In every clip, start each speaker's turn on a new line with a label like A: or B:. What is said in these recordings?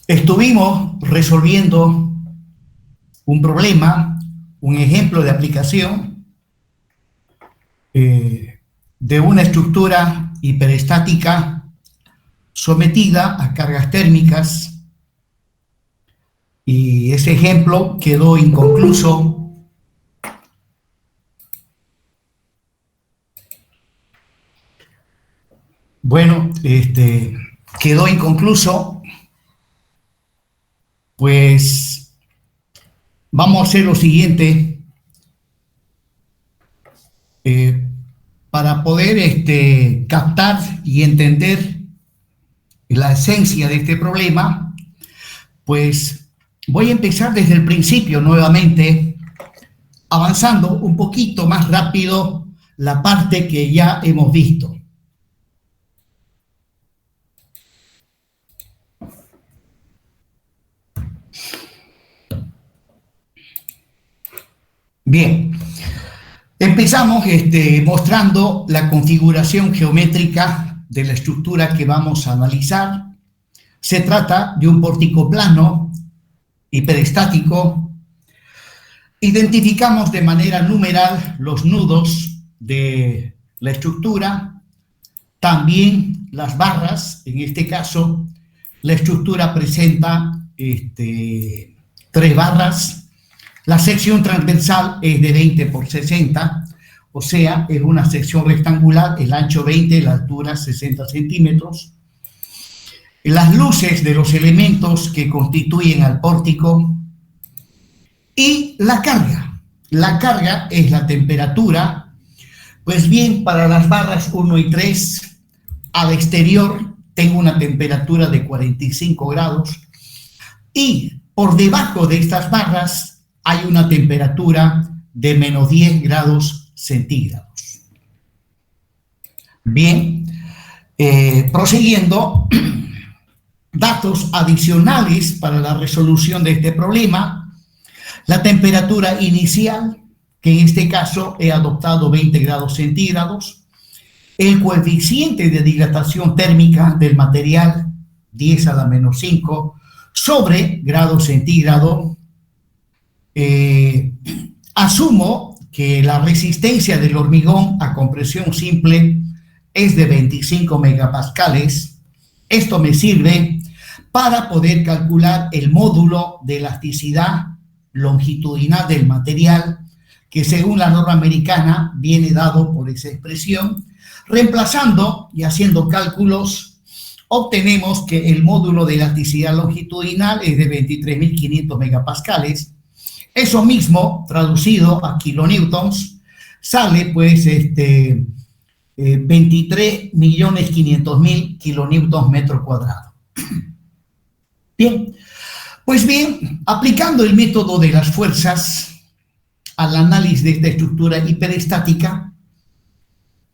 A: Estuvimos resolviendo un problema, un ejemplo de aplicación de una estructura hiperestática sometida a cargas térmicas, y ese ejemplo quedó inconcluso. Bueno, quedó inconcluso, pues vamos a hacer lo siguiente. Para poder captar y entender la esencia de este problema, pues voy a empezar desde el principio nuevamente, avanzando un poquito más rápido la parte que ya hemos visto. Bien, empezamos mostrando la configuración geométrica de la estructura que vamos a analizar. Se trata de un pórtico plano, hiperestático. Identificamos de manera numeral los nudos de la estructura, también las barras. En este caso, la estructura presenta 3 barras. La sección transversal es de 20 por 60, o sea, es una sección rectangular, el ancho 20, la altura 60 centímetros. Las luces de los elementos que constituyen al pórtico y la carga. La carga es la temperatura. Pues bien, para las barras 1 y 3, al exterior tengo una temperatura de 45 grados y por debajo de estas barras hay una temperatura de menos 10 grados centígrados. Bien, prosiguiendo, datos adicionales para la resolución de este problema. La temperatura inicial, que en este caso he adoptado 20 grados centígrados. El coeficiente de dilatación térmica del material, 10 a la menos 5, sobre grado centígrado. Asumo que la resistencia del hormigón a compresión simple es de 25 megapascales. Esto me sirve para poder calcular el módulo de elasticidad longitudinal del material, que según la norma americana viene dado por esa expresión. Reemplazando y haciendo cálculos, obtenemos que el módulo de elasticidad longitudinal es de 23.500 megapascales. Eso mismo, traducido a kilonewtons, sale pues 23.500.000 kilonewtons metro cuadrado. Bien, pues bien, aplicando el método de las fuerzas al análisis de esta estructura hiperestática,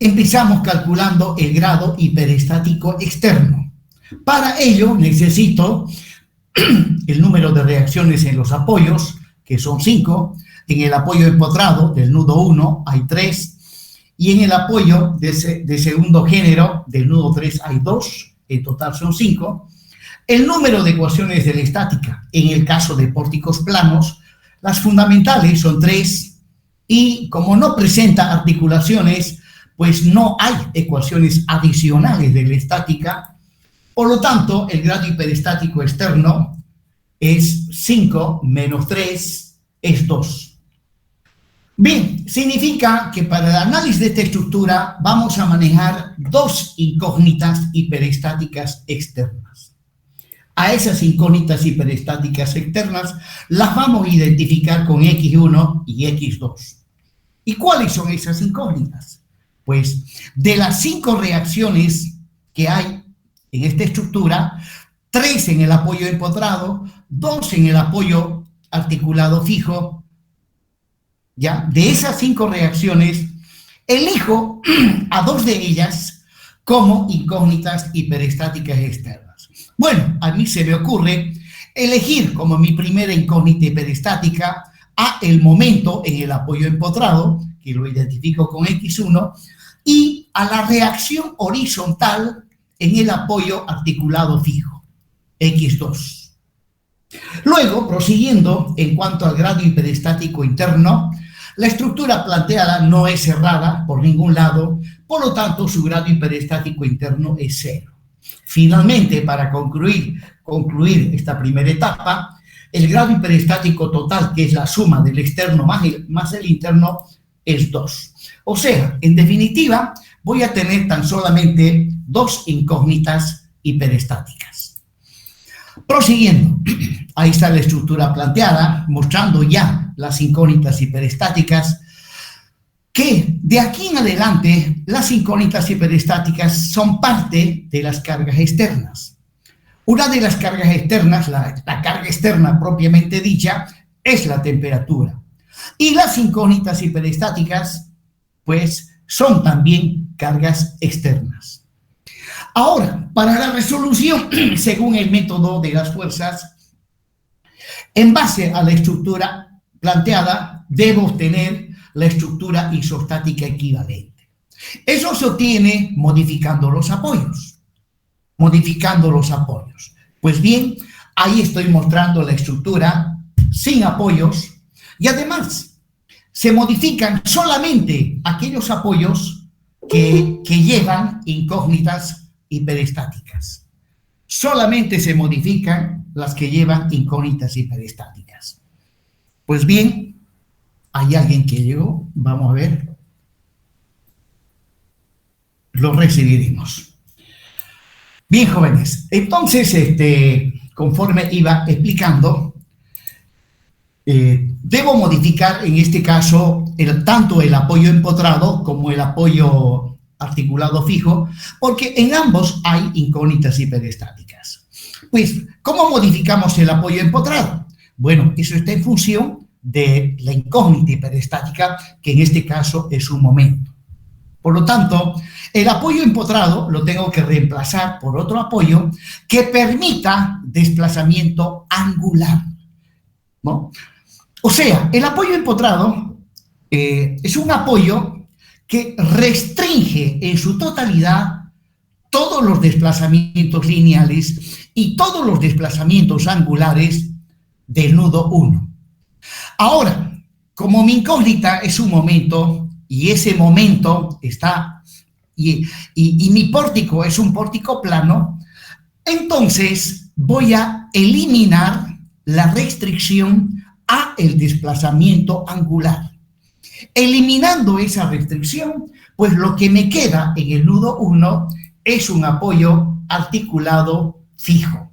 A: empezamos calculando el grado hiperestático externo. Para ello necesito el número de reacciones en los apoyos, que son 5, en el apoyo empotrado del nudo 1 hay 3, y en el apoyo de segundo género del nudo 3 hay 2, en total son 5. El número de ecuaciones de la estática, en el caso de pórticos planos, las fundamentales son 3, y como no presenta articulaciones, pues no hay ecuaciones adicionales de la estática. Por lo tanto, el grado hiperestático externo es 5 menos 3 es 2. Bien, significa que para el análisis de esta estructura vamos a manejar 2 incógnitas hiperestáticas externas. A esas incógnitas hiperestáticas externas las vamos a identificar con X1 y X2. ¿Y cuáles son esas incógnitas? Pues de las 5 reacciones que hay en esta estructura, 3 en el apoyo empotrado, 2 en el apoyo articulado fijo. ¿Ya? De esas 5 reacciones, elijo a 2 de ellas como incógnitas hiperestáticas externas. Bueno, a mí se me ocurre elegir como mi primera incógnita hiperestática a el momento en el apoyo empotrado, que lo identifico con X1, y a la reacción horizontal en el apoyo articulado fijo, X2. Luego, prosiguiendo en cuanto al grado hiperestático interno, la estructura planteada no es cerrada por ningún lado, por lo tanto su grado hiperestático interno es cero. Finalmente, para concluir esta primera etapa, el grado hiperestático total, que es la suma del externo más el interno, es 2. O sea, en definitiva, voy a tener tan solamente 2 incógnitas hiperestáticas. Prosiguiendo, ahí está la estructura planteada, mostrando ya las incógnitas hiperestáticas, que de aquí en adelante las incógnitas hiperestáticas son parte de las cargas externas. Una de las cargas externas, la carga externa propiamente dicha, es la temperatura. Y las incógnitas hiperestáticas, pues, son también cargas externas. Ahora, para la resolución, según el método de las fuerzas, en base a la estructura planteada, debo obtener la estructura isostática equivalente. Eso se obtiene modificando los apoyos. Pues bien, ahí estoy mostrando la estructura sin apoyos y además se modifican solamente aquellos apoyos que llevan incógnitas hiperestáticas. Solamente se modifican las que llevan incógnitas hiperestáticas. Pues bien, hay alguien que llegó, vamos a ver. Lo recibiremos. Bien, jóvenes, entonces, conforme iba explicando, debo modificar en este caso tanto el apoyo empotrado como el apoyo articulado fijo, porque en ambos hay incógnitas hiperestáticas. Pues, ¿cómo modificamos el apoyo empotrado? Bueno, eso está en función de la incógnita hiperestática, que en este caso es un momento. Por lo tanto, el apoyo empotrado lo tengo que reemplazar por otro apoyo que permita desplazamiento angular, ¿no? O sea, el apoyo empotrado es un apoyo que restringe en su totalidad todos los desplazamientos lineales y todos los desplazamientos angulares del nudo 1. Ahora, como mi incógnita es un momento y ese momento está, y mi pórtico es un pórtico plano, entonces voy a eliminar la restricción a el desplazamiento angular. Eliminando esa restricción, pues lo que me queda en el nudo 1 es un apoyo articulado fijo,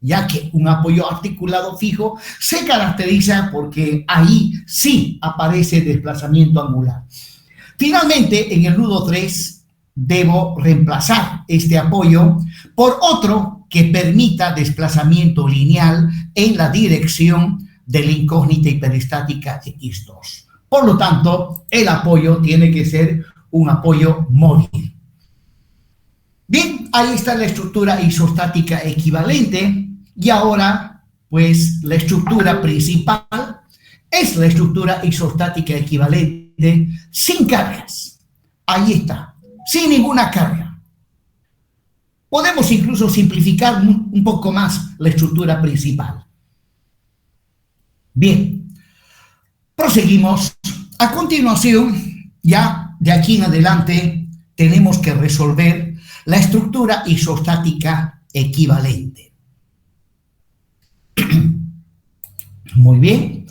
A: ya que un apoyo articulado fijo se caracteriza porque ahí sí aparece desplazamiento angular. Finalmente, en el nudo 3, debo reemplazar este apoyo por otro que permita desplazamiento lineal en la dirección de la incógnita hiperestática X2. Por lo tanto, el apoyo tiene que ser un apoyo móvil. Bien, ahí está la estructura isostática equivalente. Y ahora, pues, la estructura principal es la estructura isostática equivalente sin cargas. Ahí está, sin ninguna carga. Podemos incluso simplificar un poco más la estructura principal. Bien, proseguimos. A continuación, ya de aquí en adelante, tenemos que resolver la estructura isostática equivalente. Muy bien.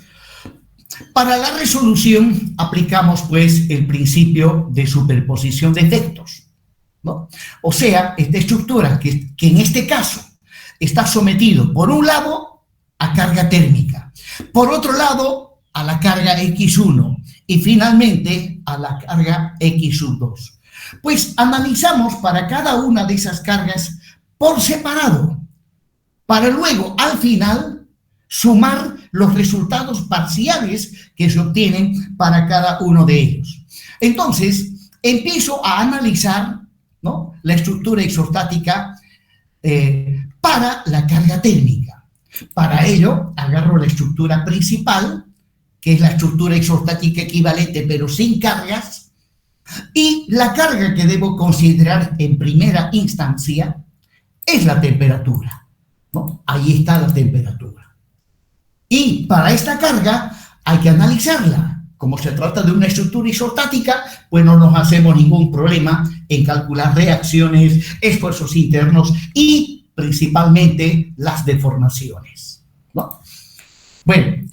A: Para la resolución aplicamos pues el principio de superposición de efectos, ¿no? O sea, esta estructura que en este caso está sometido por un lado a carga térmica, por otro lado a la carga X1 y finalmente a la carga X2. Pues analizamos para cada una de esas cargas por separado, para luego, al final, sumar los resultados parciales que se obtienen para cada uno de ellos. Entonces, empiezo a analizar, ¿no?, la estructura isostática para la carga térmica. Para ello, agarro la estructura principal, que es la estructura isostática equivalente, pero sin cargas, y la carga que debo considerar en primera instancia es la temperatura, ¿no? Ahí está la temperatura. Y para esta carga hay que analizarla. Como se trata de una estructura isostática, pues no nos hacemos ningún problema en calcular reacciones, esfuerzos internos y principalmente las deformaciones, ¿no? Bueno,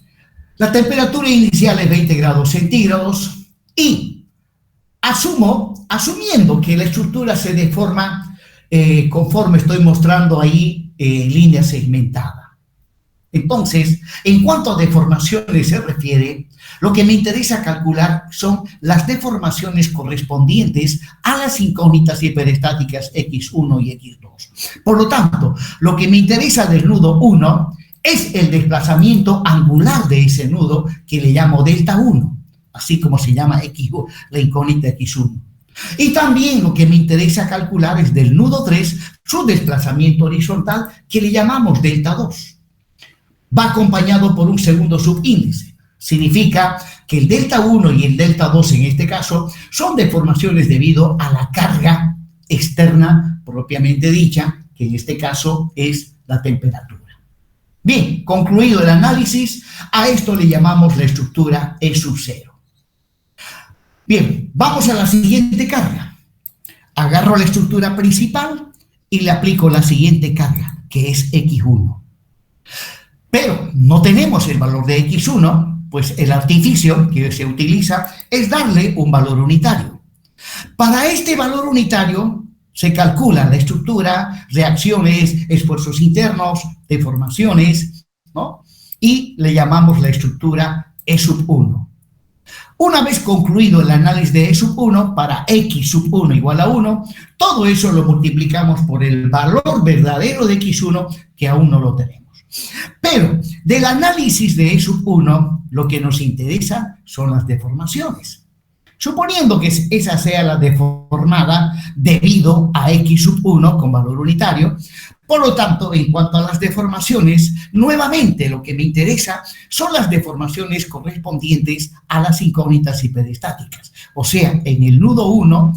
A: la temperatura inicial es 20 grados centígrados y asumiendo que la estructura se deforma conforme estoy mostrando ahí línea segmentada. Entonces, en cuanto a deformaciones se refiere, lo que me interesa calcular son las deformaciones correspondientes a las incógnitas hiperestáticas X1 y X2. Por lo tanto, lo que me interesa del nudo 1 es el desplazamiento angular de ese nudo que le llamo delta 1, así como se llama X1, la incógnita X1. Y también lo que me interesa calcular es del nudo 3 su desplazamiento horizontal que le llamamos delta 2. Va acompañado por un segundo subíndice. Significa que el delta 1 y el delta 2 en este caso son deformaciones debido a la carga externa propiamente dicha, que en este caso es la temperatura. Bien, concluido el análisis, a esto le llamamos la estructura E sub 0. Bien, vamos a la siguiente carga. Agarro la estructura principal y le aplico la siguiente carga, que es X1. Pero no tenemos el valor de X1, pues el artificio que se utiliza es darle un valor unitario. Para este valor unitario se calcula la estructura, reacciones, esfuerzos internos, deformaciones, ¿no? Y le llamamos la estructura E sub 1. Una vez concluido el análisis de E sub 1, para X sub 1 igual a 1, todo eso lo multiplicamos por el valor verdadero de X1, que aún no lo tenemos. Pero del análisis de E sub 1, lo que nos interesa son las deformaciones. Suponiendo que esa sea la deformada debido a X sub 1 con valor unitario, por lo tanto, en cuanto a las deformaciones, nuevamente lo que me interesa son las deformaciones correspondientes a las incógnitas hiperestáticas. O sea, en el nudo 1,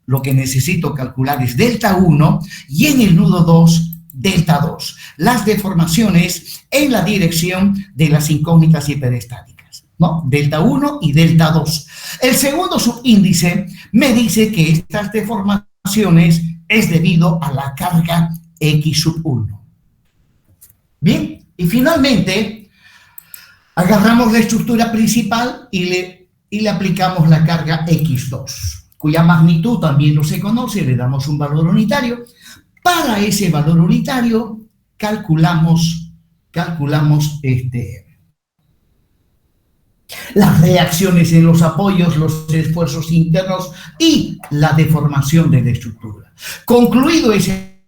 A: lo que necesito calcular es delta 1 y en el nudo 2, delta 2, las deformaciones en la dirección de las incógnitas hiperestáticas, ¿no? Delta 1 y delta 2. El segundo subíndice me dice que estas deformaciones es debido a la carga X sub 1. Bien, y finalmente agarramos la estructura principal y le aplicamos la carga X2, cuya magnitud también no se conoce, le damos un valor unitario. Para ese valor unitario calculamos las reacciones en los apoyos, los esfuerzos internos y la deformación de la estructura. Concluido ese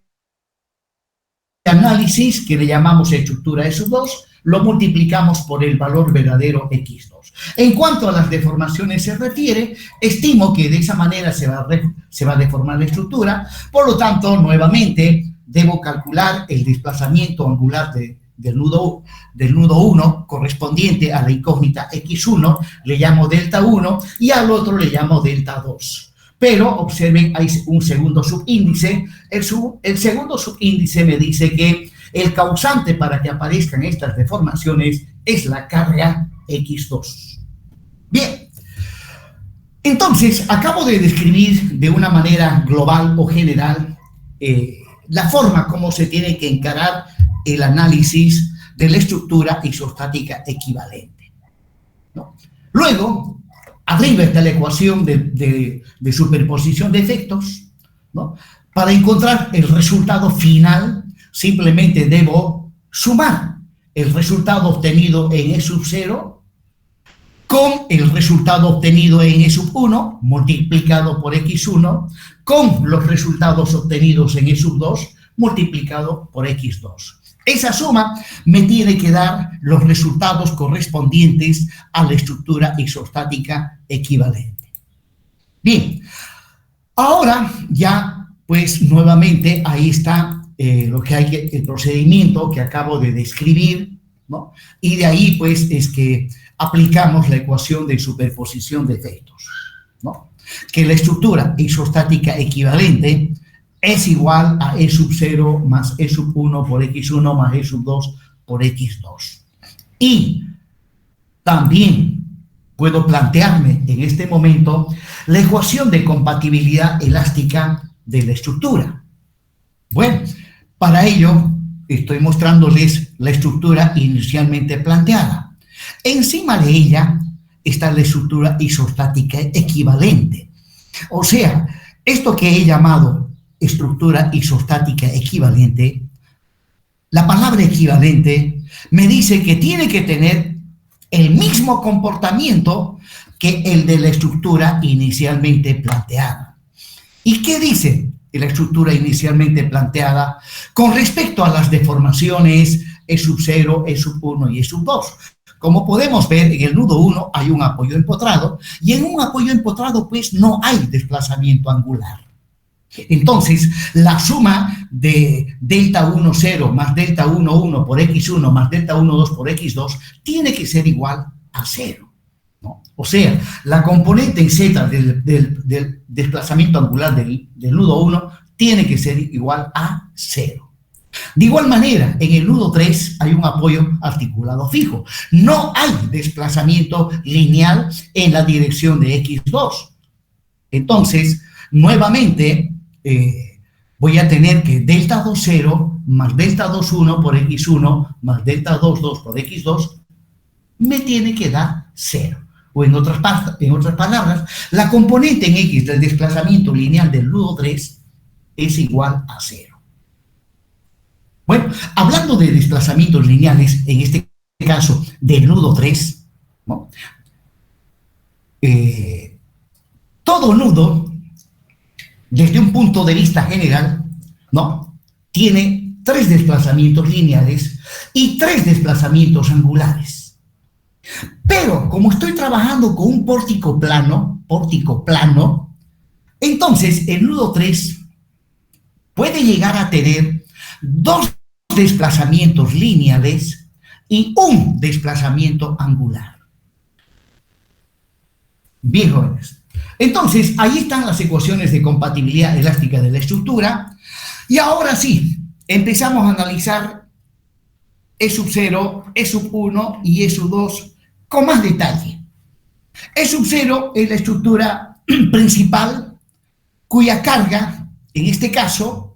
A: análisis, que le llamamos estructura E sub 2, lo multiplicamos por el valor verdadero X2. En cuanto a las deformaciones se refiere, estimo que de esa manera se va a deformar la estructura, por lo tanto, nuevamente, debo calcular el desplazamiento angular del nudo 1 correspondiente a la incógnita X1, le llamo delta 1, y al otro le llamo delta 2. Pero observen, hay un segundo subíndice. El segundo subíndice me dice que el causante para que aparezcan estas deformaciones es la carga X2. Bien, entonces acabo de describir de una manera global o general la forma como se tiene que encarar el análisis de la estructura isostática equivalente, ¿no? Luego, arriba está la ecuación de superposición de efectos, ¿no? Para encontrar el resultado final, simplemente debo sumar el resultado obtenido en E sub 0 con el resultado obtenido en E sub 1 multiplicado por X1 con los resultados obtenidos en E sub 2 multiplicado por X2. Esa suma me tiene que dar los resultados correspondientes a la estructura isostática equivalente. Bien, ahora ya pues nuevamente ahí está lo que hay, el procedimiento que acabo de describir, ¿no? Y de ahí pues es que aplicamos la ecuación de superposición de efectos, ¿no? Que la estructura isostática equivalente es igual a E sub 0 más E sub 1 por X1 más E sub 2 por X2. Y también puedo plantearme en este momento la ecuación de compatibilidad elástica de la estructura. Bueno, para ello estoy mostrándoles la estructura inicialmente planteada. Encima de ella está la estructura isostática equivalente. O sea, esto que he llamado estructura isostática equivalente, la palabra equivalente me dice que tiene que tener el mismo comportamiento que el de la estructura inicialmente planteada. ¿Y qué dice la estructura inicialmente planteada con respecto a las deformaciones E sub 0, E sub 1 y E sub 2? Como podemos ver, en el nudo 1 hay un apoyo empotrado, y en un apoyo empotrado pues no hay desplazamiento angular. Entonces, la suma de delta 1, 0 más delta 1, 1 por x1 más delta 1, 2 por x2 tiene que ser igual a 0, ¿no? O sea, la componente en z del desplazamiento angular del nudo 1 tiene que ser igual a 0. De igual manera, en el nudo 3 hay un apoyo articulado fijo. No hay desplazamiento lineal en la dirección de x2. Entonces, nuevamente, voy a tener que delta 2, 0 más delta 2, 1 por x1 más delta 2, 2 por x2 me tiene que dar 0. O en otras palabras, la componente en x del desplazamiento lineal del nudo 3 es igual a 0. Bueno, hablando de desplazamientos lineales, en este caso del nudo 3, ¿no? Todo nudo, desde un punto de vista general, ¿no?, tiene 3 desplazamientos lineales y 3 desplazamientos angulares. Pero como estoy trabajando con un pórtico plano, entonces el nudo 3 puede llegar a tener 2 desplazamientos lineales y un desplazamiento angular. Bien, jóvenes. Entonces, ahí están las ecuaciones de compatibilidad elástica de la estructura. Y ahora sí, empezamos a analizar E sub 0, E sub 1 y E sub 2 con más detalle. E sub 0 es la estructura principal cuya carga, en este caso,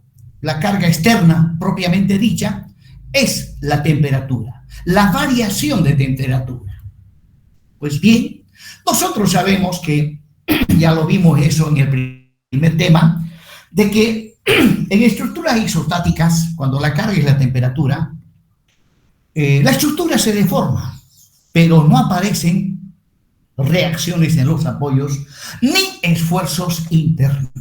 A: la carga externa propiamente dicha, es la temperatura, la variación de temperatura. Pues bien, nosotros sabemos que, ya lo vimos eso en el primer tema, de que en estructuras isostáticas, cuando la carga es la temperatura, la estructura se deforma, pero no aparecen reacciones en los apoyos ni esfuerzos internos.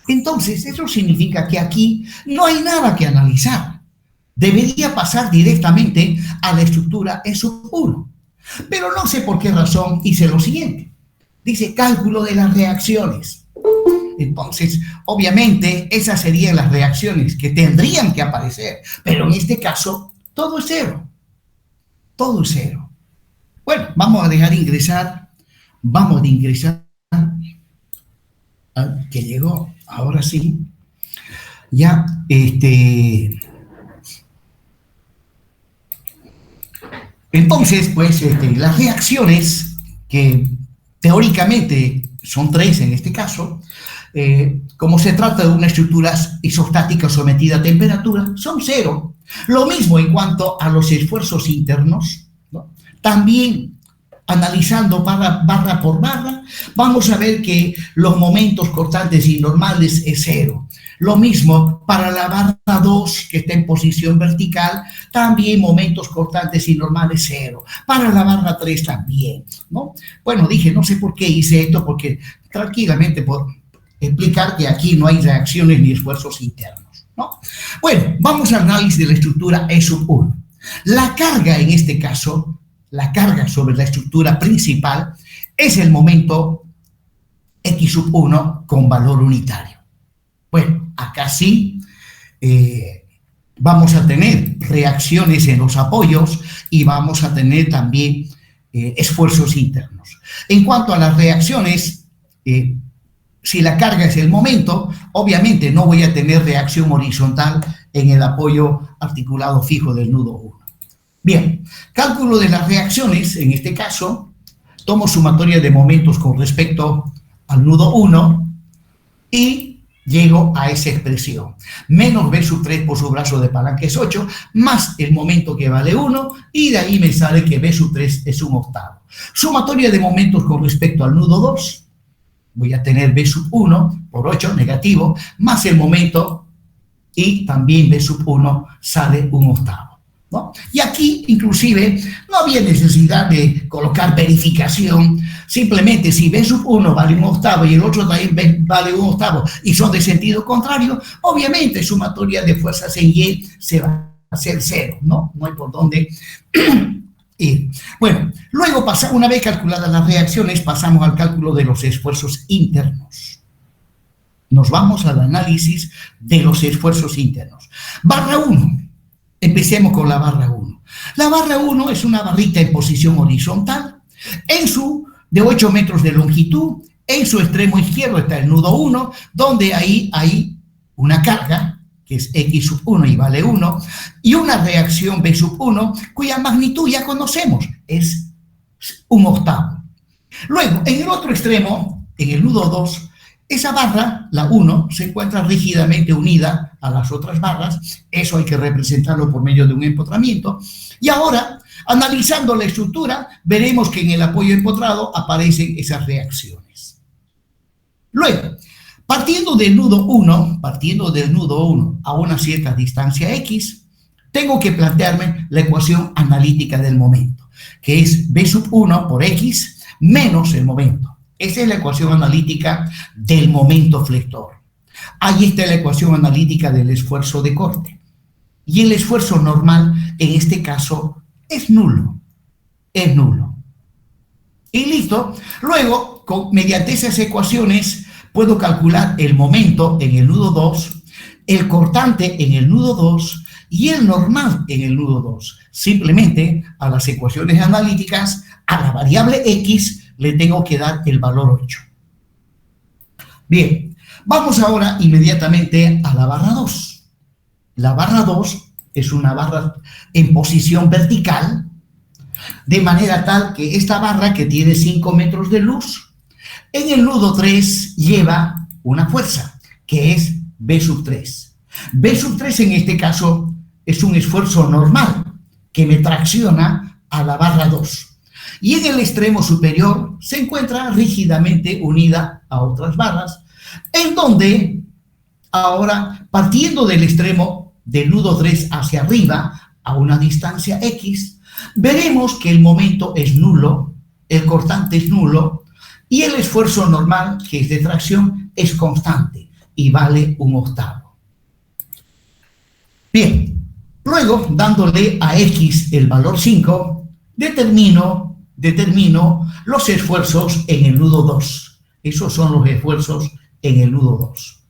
A: Entonces, eso significa que aquí no hay nada que analizar. Debería pasar directamente a la estructura E sub 1. Pero no sé por qué razón hice lo siguiente. Dice cálculo de las reacciones. Entonces, obviamente, esas serían las reacciones que tendrían que aparecer. Pero en este caso, todo es 0. Todo es 0. Bueno, vamos a dejar ingresar. Vamos a ingresar. Que llegó, ahora sí. Ya, Entonces, pues, las reacciones, que teóricamente son 3 en este caso, como se trata de una estructura isostática sometida a temperatura, son 0. Lo mismo en cuanto a los esfuerzos internos, ¿no? También, analizando barra por barra, vamos a ver que los momentos cortantes y normales es 0. Lo mismo para la barra 2, que está en posición vertical, también momentos cortantes y normales 0. Para la barra 3 también, ¿no? Bueno, dije, no sé por qué hice esto, porque tranquilamente por explicar que aquí no hay reacciones ni esfuerzos internos, ¿no? Bueno, vamos al análisis de la estructura E sub 1. La carga, en este caso, la carga sobre la estructura principal es el momento X sub 1 con valor unitario. Bueno, acá sí vamos a tener reacciones en los apoyos y vamos a tener también esfuerzos internos. En cuanto a las reacciones, si la carga es el momento, obviamente no voy a tener reacción horizontal en el apoyo articulado fijo del nudo 1. Bien, cálculo de las reacciones, en este caso, tomo sumatoria de momentos con respecto al nudo 1 y llego a esa expresión. Menos B sub 3 por su brazo de palanca es 8, más el momento que vale 1, y de ahí me sale que B sub 3 es 1/8. Sumatoria de momentos con respecto al nudo 2, voy a tener B sub 1 por 8, negativo, más el momento, y también B sub 1 sale 1/8. ¿No? Y aquí, inclusive, no había necesidad de colocar verificación. Simplemente, si B sub 1 vale 1/8 y el otro también vale 1/8 y son de sentido contrario, obviamente sumatoria de fuerzas en Y se va a hacer 0, ¿no? No hay por dónde ir. Bueno, luego, una vez calculadas las reacciones, pasamos al cálculo de los esfuerzos internos. Nos vamos al análisis de los esfuerzos internos. Barra 1. Empecemos con la barra 1. La barra 1 es una barrita en posición horizontal, de 8 metros de longitud. En su extremo izquierdo está el nudo 1, donde ahí hay una carga, que es X sub 1 y vale 1, y una reacción B sub 1, cuya magnitud ya conocemos, es 1/8. Luego, en el otro extremo, en el nudo 2, esa barra, la 1, se encuentra rígidamente unida a las otras barras. Eso hay que representarlo por medio de un empotramiento. Y ahora, analizando la estructura, veremos que en el apoyo empotrado aparecen esas reacciones. Luego, partiendo del nudo 1 a una cierta distancia X, tengo que plantearme la ecuación analítica del momento, que es B sub 1 por X menos el momento. Esa es la ecuación analítica del momento flector. Ahí está la ecuación analítica del esfuerzo de corte. Y el esfuerzo normal, en este caso, es nulo. Es nulo. Y listo. Luego, mediante esas ecuaciones, puedo calcular el momento en el nudo 2, el cortante en el nudo 2 y el normal en el nudo 2. Simplemente, a las ecuaciones analíticas, a la variable X, le tengo que dar el valor 8. Bien, vamos ahora inmediatamente a la barra 2. La barra 2 es una barra en posición vertical, de manera tal que esta barra, que tiene 5 metros de luz, en el nudo 3 lleva una fuerza, que es B sub 3. B sub 3 en este caso es un esfuerzo normal, que me tracciona a la barra 2. Y en el extremo superior se encuentra rígidamente unida a otras barras, en donde ahora, partiendo del extremo del nudo 3 hacia arriba, a una distancia X, veremos que el momento es nulo, el cortante es nulo, y el esfuerzo normal, que es de tracción, es constante y vale 1/8. Bien, luego, dándole a X el valor 5, determino los esfuerzos en el nudo 2. Esos son los esfuerzos en el nudo 2.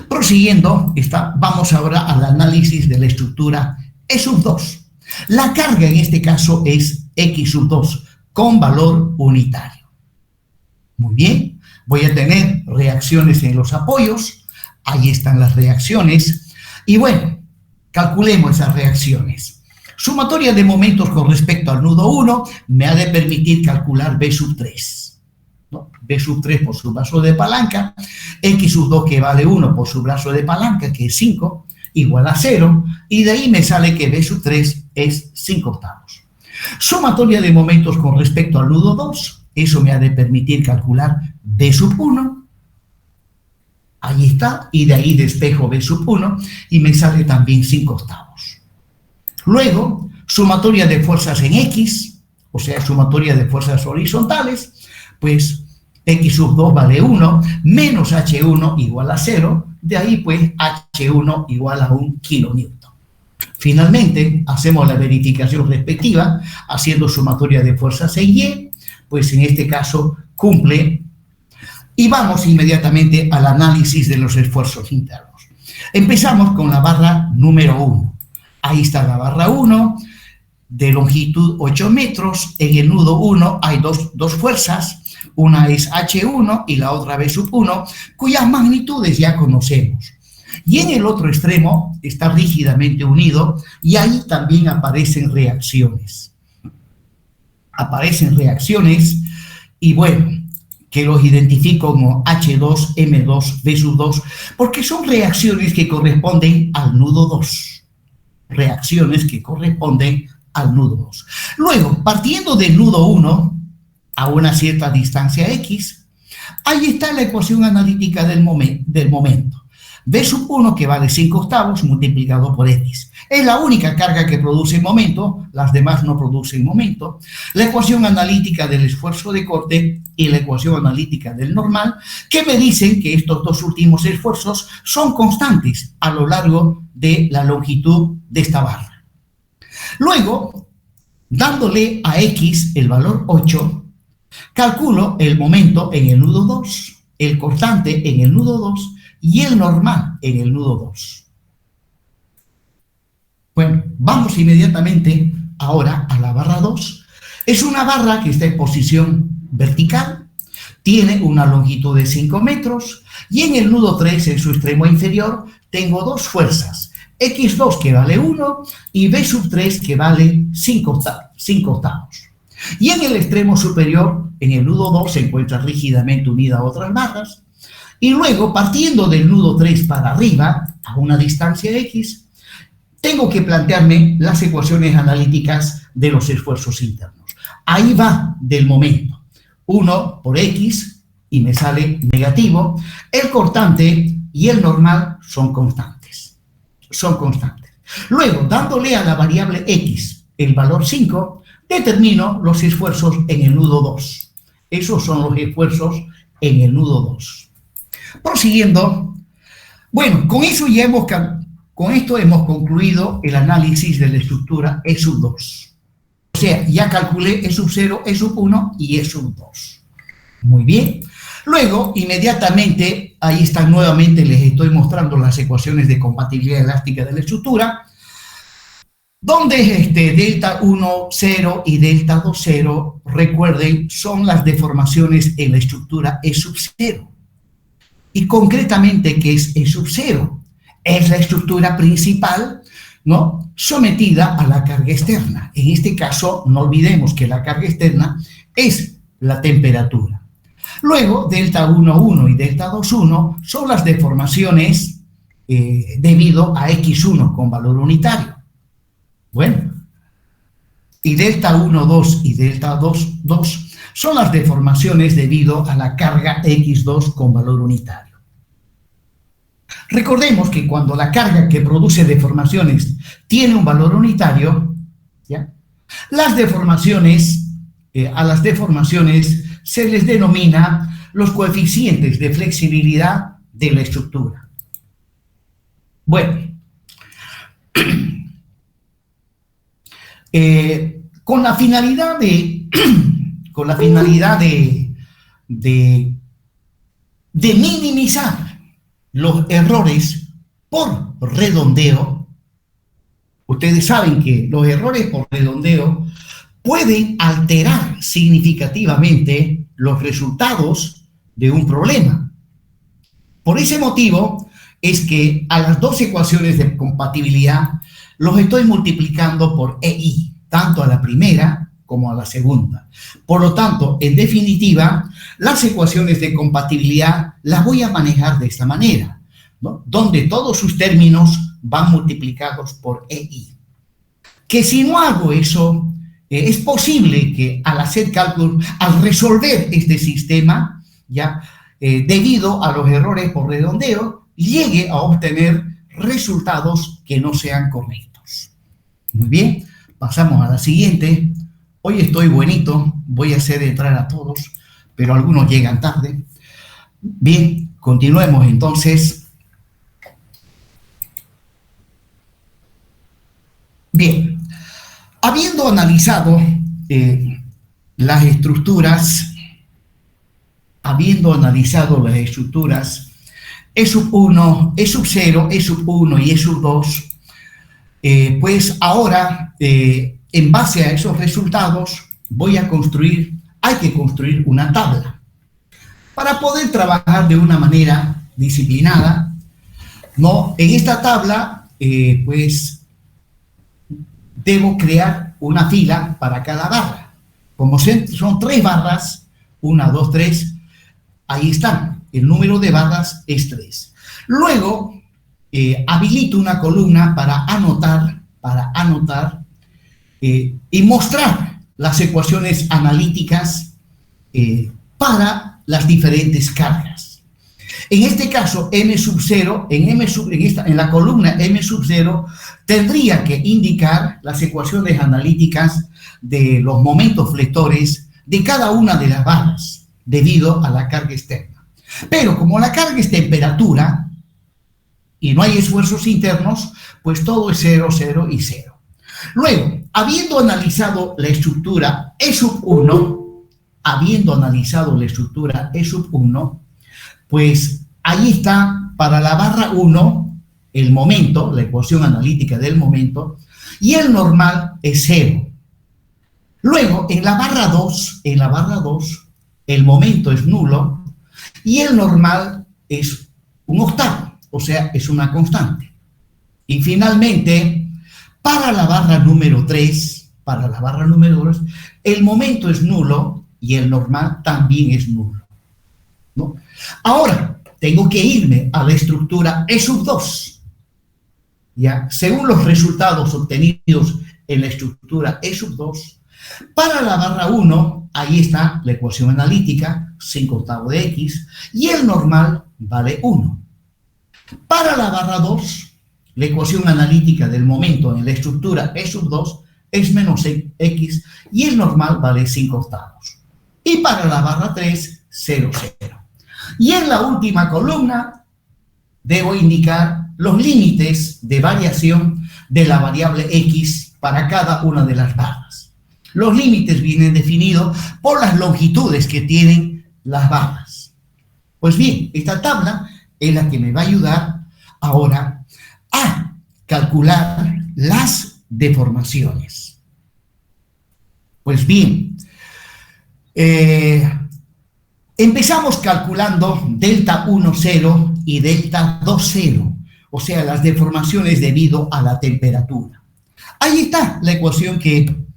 A: Prosiguiendo, vamos ahora al análisis de la estructura E sub 2. La carga en este caso es X sub 2 con valor unitario. Muy bien, voy a tener reacciones en los apoyos. Ahí están las reacciones. Y bueno, calculemos esas reacciones. Sumatoria de momentos con respecto al nudo 1 me ha de permitir calcular B sub 3. ¿No? B sub 3 por su brazo de palanca, X sub 2 que vale 1 por su brazo de palanca, que es 5, igual a 0, y de ahí me sale que B sub 3 es 5/8. Sumatoria de momentos con respecto al nudo 2, eso me ha de permitir calcular B sub 1, ahí está, y de ahí despejo B sub 1, y me sale también 5/8. Luego, sumatoria de fuerzas en X, o sea, sumatoria de fuerzas horizontales, pues X sub 2 vale 1, menos H1 igual a 0, de ahí pues H1 igual a 1 kilonewton. Finalmente, hacemos la verificación respectiva, haciendo sumatoria de fuerzas en Y, pues en este caso cumple, y vamos inmediatamente al análisis de los esfuerzos internos. Empezamos con la barra número 1. Ahí está la barra 1, de longitud 8 metros. En el nudo 1 hay dos fuerzas, una es H1 y la otra B sub 1, cuyas magnitudes ya conocemos. y en el otro extremo está rígidamente unido, y ahí también aparecen reacciones. Aparecen reacciones, y bueno, que los identifico como H2, M2, B2, porque son reacciones que corresponden al nudo 2. Reacciones que corresponden al nudo 2. Luego, partiendo del nudo 1 a una cierta distancia X, ahí está la ecuación analítica del momento. V1 que vale 5/8 multiplicado por X. Es la única carga que produce momento, las demás no producen momento. La ecuación analítica del esfuerzo de corte y la ecuación analítica del normal, que me dicen que estos dos últimos esfuerzos son constantes a lo largo de la longitud de esta barra. Luego, dándole a X el valor 8, calculo el momento en el nudo 2, el cortante en el nudo 2 y el normal en el nudo 2. Bueno, vamos inmediatamente ahora a la barra 2. Es una barra que está en posición vertical, tiene una longitud de 5 metros y en el nudo 3, en su extremo inferior, tengo dos fuerzas, X2 que vale 1 y B3 que vale 5 octavos. Y en el extremo superior, en el nudo 2, se encuentra rígidamente unida a otras barras. Y luego, partiendo del nudo 3 para arriba, a una distancia X, tengo que plantearme las ecuaciones analíticas de los esfuerzos internos. Ahí va del momento. 1 por X, y me sale negativo. El cortante y el normal son constantes. Son constantes. Luego, dándole a la variable X el valor 5, determino los esfuerzos en el nudo 2. Esos son los esfuerzos en el nudo 2. Prosiguiendo, bueno, con esto hemos concluido el análisis de la estructura E2. O sea, ya calculé E0, E1 y E2. Muy bien. Luego, inmediatamente, ahí están nuevamente, les estoy mostrando las ecuaciones de compatibilidad elástica de la estructura, donde delta 1, 0 y delta 2, 0, recuerden, son las deformaciones en la estructura E0. Y concretamente, ¿qué es E0? Es la estructura principal, ¿no?, sometida a la carga externa. En este caso, no olvidemos que la carga externa es la temperatura. Luego, delta 1, 1 y delta 2, 1 son las deformaciones debido a X1 con valor unitario. Bueno, y delta 1, 2 y delta 2, 2 son las deformaciones debido a la carga X2 con valor unitario. Recordemos que cuando la carga que produce deformaciones tiene un valor unitario, ¿ya?, las deformaciones, a las deformaciones se les denomina los coeficientes de flexibilidad de la estructura. Bueno, con la finalidad de minimizar los errores por redondeo, ustedes saben que los errores por redondeo pueden alterar significativamente los resultados de un problema. Por ese motivo es que a las dos ecuaciones de compatibilidad los estoy multiplicando por EI, tanto a la primera como a la segunda. Por lo tanto, en definitiva, las ecuaciones de compatibilidad las voy a manejar de esta manera, ¿no?, donde todos sus términos van multiplicados por EI. Que si no hago eso, es posible que al hacer cálculos, al resolver este sistema, ya debido a los errores por redondeo, llegue a obtener resultados que no sean correctos. Muy bien, pasamos a la siguiente. Hoy estoy buenito, voy a hacer entrar a todos, pero algunos llegan tarde. Bien, continuemos entonces. Bien, habiendo analizado las estructuras, E1, E0, E1 y E2, pues ahora, en base a esos resultados, hay que construir una tabla. Para poder trabajar de una manera disciplinada, ¿no? En esta tabla, pues, debo crear una fila para cada barra. Como son 3 barras, 1, 2, 3, ahí están. El número de barras es 3. Luego, habilito una columna para anotar y mostrar las ecuaciones analíticas para las diferentes cargas. En este caso, m sub 0, en la columna m sub 0, tendría que indicar las ecuaciones analíticas de los momentos flectores de cada una de las barras, debido a la carga externa. Pero como la carga es temperatura y no hay esfuerzos internos, pues todo es 0, 0 y 0. Luego, habiendo analizado la estructura E sub 1, pues ahí está para la barra 1 el momento, la ecuación analítica del momento, y el normal es 0. Luego, en la barra 2, el momento es nulo y el normal es 1/8, o sea, es una constante. Y finalmente, para la barra número 3, el momento es nulo y el normal también es nulo, ¿no? Ahora, tengo que irme a la estructura E sub 2. ¿Ya? Según los resultados obtenidos en la estructura E sub 2, para la barra 1, ahí está la ecuación analítica, 5/8 de x, y el normal vale 1. Para la barra 2, la ecuación analítica del momento en la estructura E sub 2 es menos x, y el normal vale 5/8. Y para la barra 3, 0, 0. Y en la última columna, debo indicar los límites de variación de la variable x para cada una de las barras. Los límites vienen definidos por las longitudes que tienen las barras. Pues bien, esta tabla es la que me va a ayudar ahora a calcular las deformaciones. Pues bien, empezamos calculando delta 1, 0 y delta 2, 0, o sea, las deformaciones debido a la temperatura. Ahí está la ecuación que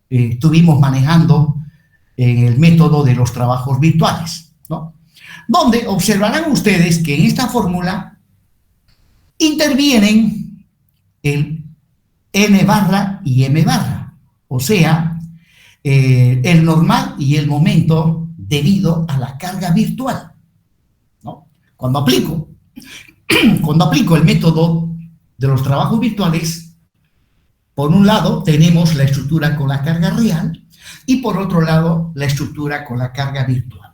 A: estuvimos manejando en el método de los trabajos virtuales, ¿no? Donde observarán ustedes que en esta fórmula intervienen el n barra y m barra, o sea, el normal y el momento debido a la carga virtual, ¿no? Cuando aplico el método de los trabajos virtuales, por un lado tenemos la estructura con la carga real y por otro lado la estructura con la carga virtual.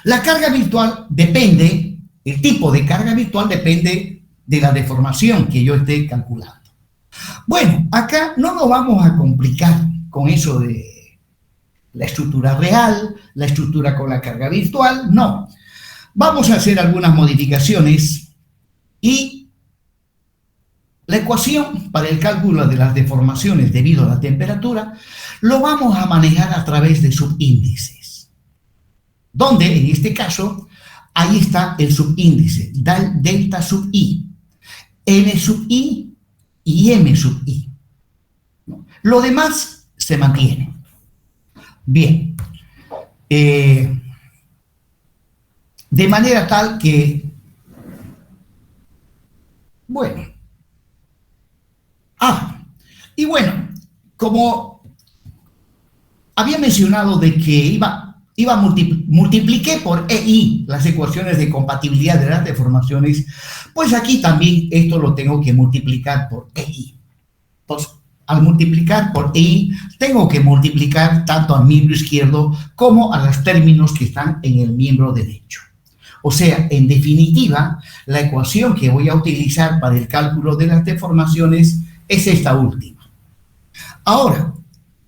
A: La carga virtual depende, el tipo de carga virtual depende de la deformación que yo esté calculando. Bueno, acá no nos vamos a complicar con eso de la estructura real, la estructura con la carga virtual, no. Vamos a hacer algunas modificaciones y la ecuación para el cálculo de las deformaciones debido a la temperatura lo vamos a manejar a través de subíndices, donde en este caso ahí está el subíndice, delta sub i, n sub i y m sub i. Lo demás se mantiene. Bien, de manera tal que, bueno, y bueno, como había mencionado de que multipliqué por EI las ecuaciones de compatibilidad de las deformaciones, pues aquí también esto lo tengo que multiplicar por EI. Entonces, al multiplicar por EI, tengo que multiplicar tanto al miembro izquierdo como a los términos que están en el miembro derecho. O sea, en definitiva, la ecuación que voy a utilizar para el cálculo de las deformaciones es esta última. Ahora,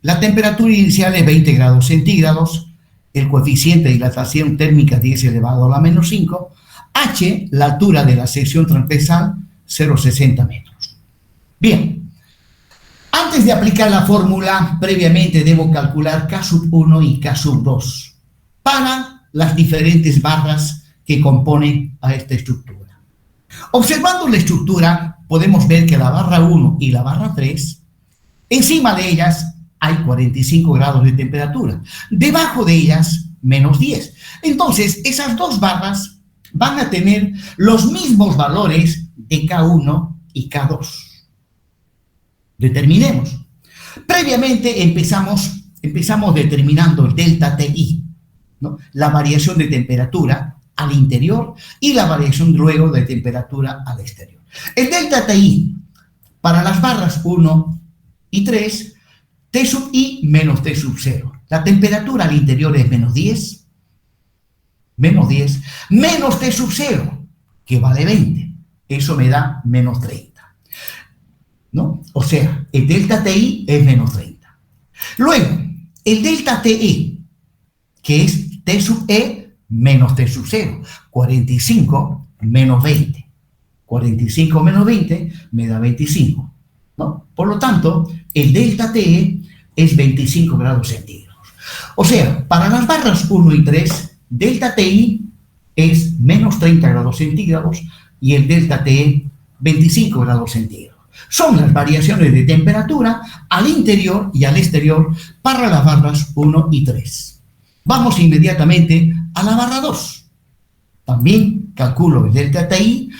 A: la temperatura inicial es 20 grados centígrados, el coeficiente de dilatación térmica 10 elevado a la menos 5, h, la altura de la sección transversal, 0,60 metros. Bien, antes de aplicar la fórmula, previamente debo calcular K sub 1 y K sub 2 para las diferentes barras que componen a esta estructura. Observando la estructura, podemos ver que la barra 1 y la barra 3, encima de ellas hay 45 grados de temperatura. Debajo de ellas, menos 10. Entonces, esas dos barras van a tener los mismos valores de K1 y K2. Determinemos. Previamente empezamos determinando el delta TI, ¿no? La variación de temperatura al interior y la variación luego de temperatura al exterior. El delta TI para las barras 1 y 3, T sub I menos T sub 0. La temperatura al interior es menos 10, menos T sub 0, que vale 20. Eso me da menos 30, ¿no? O sea, el delta TI es menos 30. Luego, el delta TE, que es T sub E menos T sub 0, 45 menos 20. 45 menos 20 me da 25, ¿no? Por lo tanto, el delta TE es 25 grados centígrados. O sea, para las barras 1 y 3, delta TI es menos 30 grados centígrados y el delta TE 25 grados centígrados. Son las variaciones de temperatura al interior y al exterior para las barras 1 y 3. Vamos inmediatamente a la barra 2. También calculo el delta TI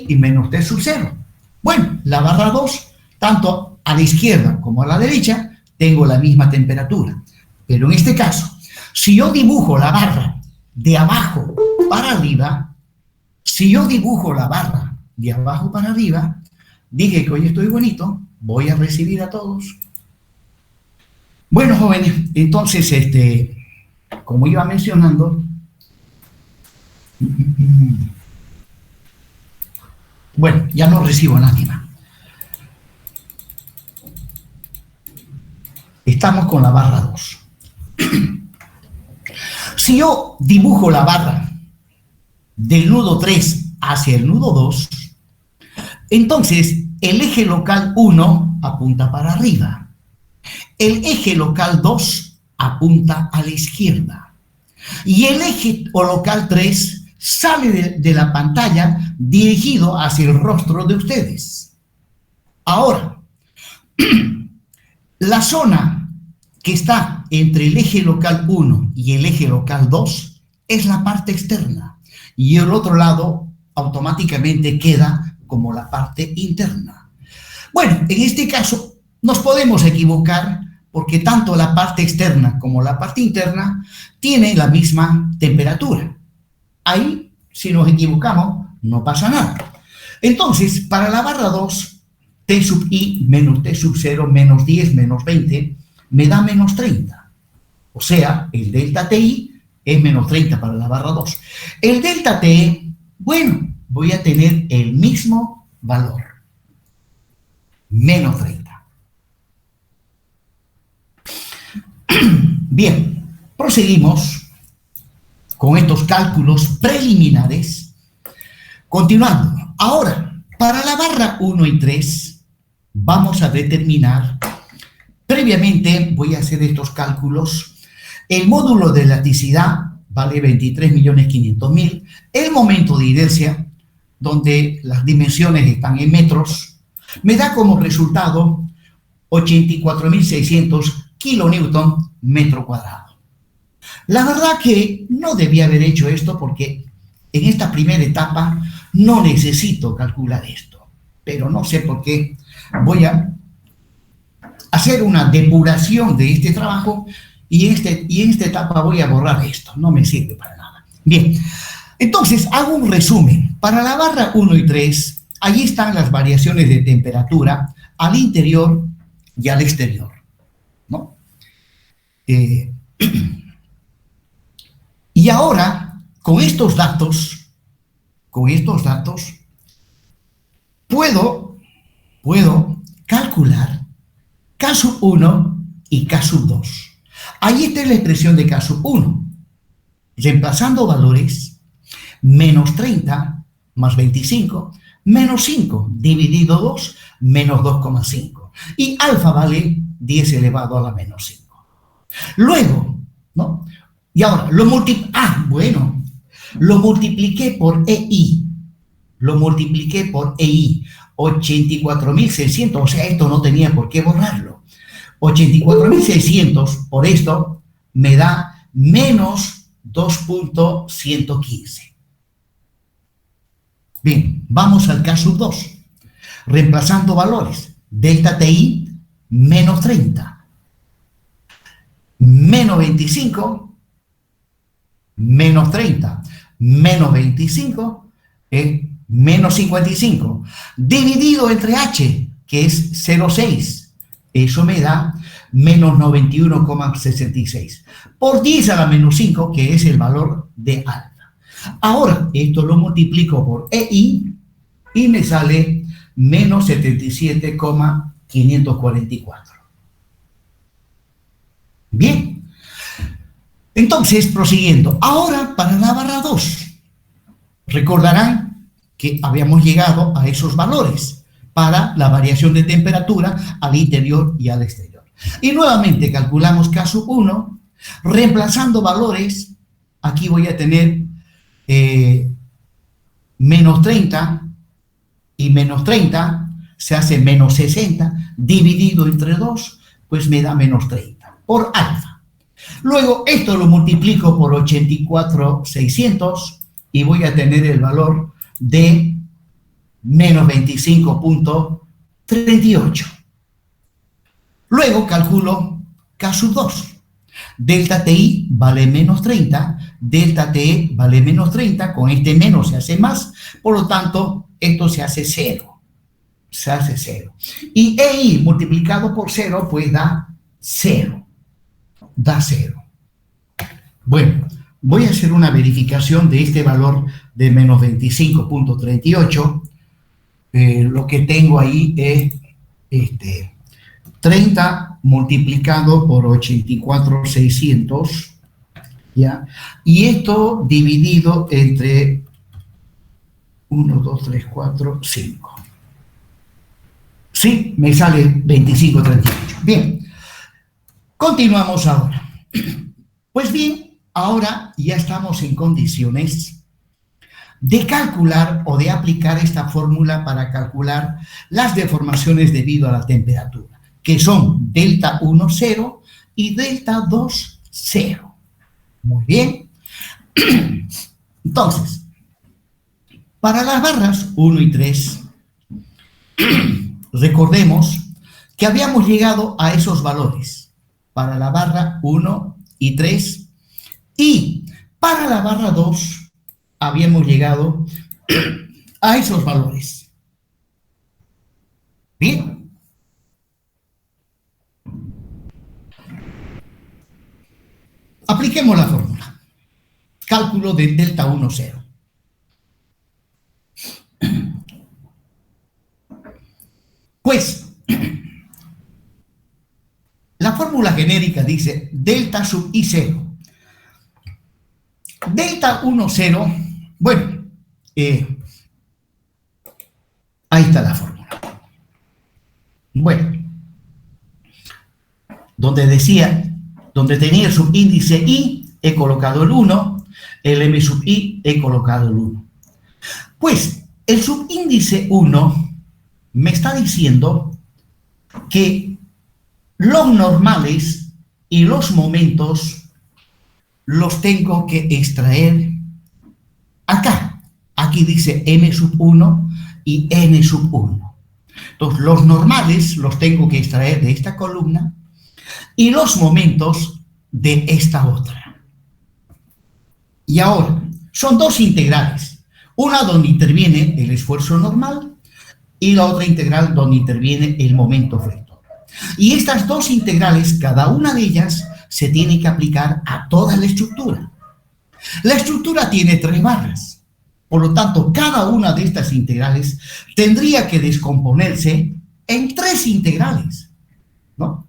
A: y menos T sub 0. Bueno, la barra 2, tanto a la izquierda como a la derecha, tengo la misma temperatura. Pero en este caso, si yo dibujo la barra de abajo para arriba, dije que hoy estoy bonito, voy a recibir a todos. Bueno, jóvenes, entonces, como iba mencionando, bueno, ya no recibo a nadie más. Estamos con la barra 2. Si yo dibujo la barra del nudo 3 hacia el nudo 2, entonces el eje local 1 apunta para arriba. El eje local 2 apunta a la izquierda. Y el eje o local 3 sale de la pantalla dirigido hacia el rostro de ustedes. Ahora, la zona que está entre el eje local 1 y el eje local 2 es la parte externa y el otro lado automáticamente queda como la parte interna. Bueno, en este caso nos podemos equivocar porque tanto la parte externa como la parte interna tienen la misma temperatura. Ahí, si nos equivocamos, no pasa nada. Entonces, para la barra 2, T sub I menos T sub 0 menos 10 menos 20 me da menos 30. O sea, el delta TI es menos 30 para la barra 2. El delta TE, bueno, voy a tener el mismo valor. Menos 30. Bien, proseguimos con estos cálculos preliminares. Continuando. Ahora, para la barra 1 y 3, vamos a determinar, previamente voy a hacer estos cálculos. El módulo de elasticidad vale 23.500.000. El momento de inercia, donde las dimensiones están en metros, me da como resultado 84.600 kilonewton metro cuadrado. La verdad que no debía haber hecho esto porque en esta primera etapa no necesito calcular esto, pero no sé por qué voy a hacer una depuración de este trabajo y en esta etapa voy a borrar esto, no me sirve para nada. Bien, entonces hago un resumen. Para la barra 1 y 3, allí están las variaciones de temperatura al interior y al exterior, ¿no? Y ahora, con estos datos, puedo calcular K sub 1 y K sub 2. Ahí está la expresión de K sub 1. Reemplazando valores, menos 30 más 25, menos 5 dividido 2, menos 2,5. Y alfa vale 10 elevado a la menos 5. Luego, ¿no? Y ahora, lo multipliqué por EI. lo multipliqué por EI, 84.600, o sea, esto no tenía por qué borrarlo. 84.600 por esto me da menos 2.115. Bien, vamos al caso 2. Reemplazando valores. Delta TI, menos 30. Menos 25, menos 30. Menos 25 es menos 55. Dividido entre H, que es 0,6. Eso me da menos 91,66. Por 10 a la menos 5, que es el valor de alfa. Ahora, esto lo multiplico por EI y me sale menos 77,544. Bien. Entonces, prosiguiendo. Ahora, para la barra 2. Recordarán que habíamos llegado a esos valores para la variación de temperatura al interior y al exterior. Y nuevamente calculamos caso 1, reemplazando valores. Aquí voy a tener menos 30 y menos 30 se hace menos 60, dividido entre 2, pues me da menos 30 por alfa. Luego esto lo multiplico por 84.600 y voy a tener el valor de menos 25.38. Luego calculo caso 2. Delta TI vale menos 30, delta TE vale menos 30, con este menos se hace más, por lo tanto, esto se hace 0. Se hace 0. Y EI multiplicado por 0, pues da 0. Da 0. Bueno, voy a hacer una verificación de este valor de menos 25.38. Lo que tengo ahí es 30 multiplicado por 84.600, ¿ya? Y esto dividido entre 1, 2, 3, 4, 5. Sí, me sale 25.38. Bien, continuamos ahora. Pues bien, ahora ya estamos en condiciones de calcular o de aplicar esta fórmula para calcular las deformaciones debido a la temperatura, que son delta 1, 0 y delta 2, 0. Muy bien. Entonces, para las barras 1 y 3, recordemos que habíamos llegado a esos valores para la barra 1 y 3 y para la barra 2 habíamos llegado a esos valores. Bien. Apliquemos la fórmula. Cálculo de delta 1, 0. Pues, la fórmula genérica dice delta sub I 0. Delta 1, 0, bueno, ahí está la fórmula. Bueno, donde tenía el subíndice I, he colocado el 1, el M sub I, he colocado el 1. Pues, el subíndice 1 me está diciendo que los normales y los momentos los tengo que extraer acá. Aquí dice M sub 1 y N sub 1. Entonces, los normales los tengo que extraer de esta columna y los momentos de esta otra. Y ahora, son dos integrales. Una donde interviene el esfuerzo normal y la otra integral donde interviene el momento flector. Y estas dos integrales, cada una de ellas, se tiene que aplicar a toda la estructura. La estructura tiene 3 barras. Por lo tanto, cada una de estas integrales tendría que descomponerse en 3 integrales, ¿no?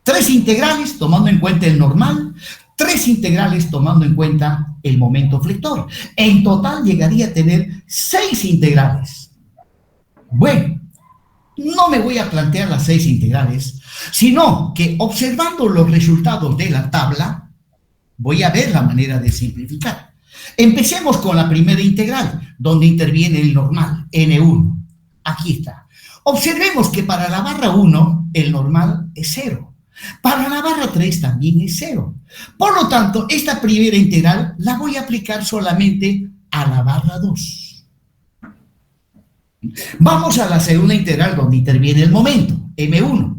A: 3 integrales tomando en cuenta el normal, 3 integrales tomando en cuenta el momento flector. En total llegaría a tener 6 integrales. Bueno, no me voy a plantear las 6 integrales, sino que observando los resultados de la tabla, voy a ver la manera de simplificar. Empecemos con la primera integral, donde interviene el normal, n1. Aquí está. Observemos que para la barra 1, el normal es 0. Para la barra 3 también es 0. Por lo tanto, esta primera integral la voy a aplicar solamente a la barra 2. Vamos a la segunda integral donde interviene el momento, m1.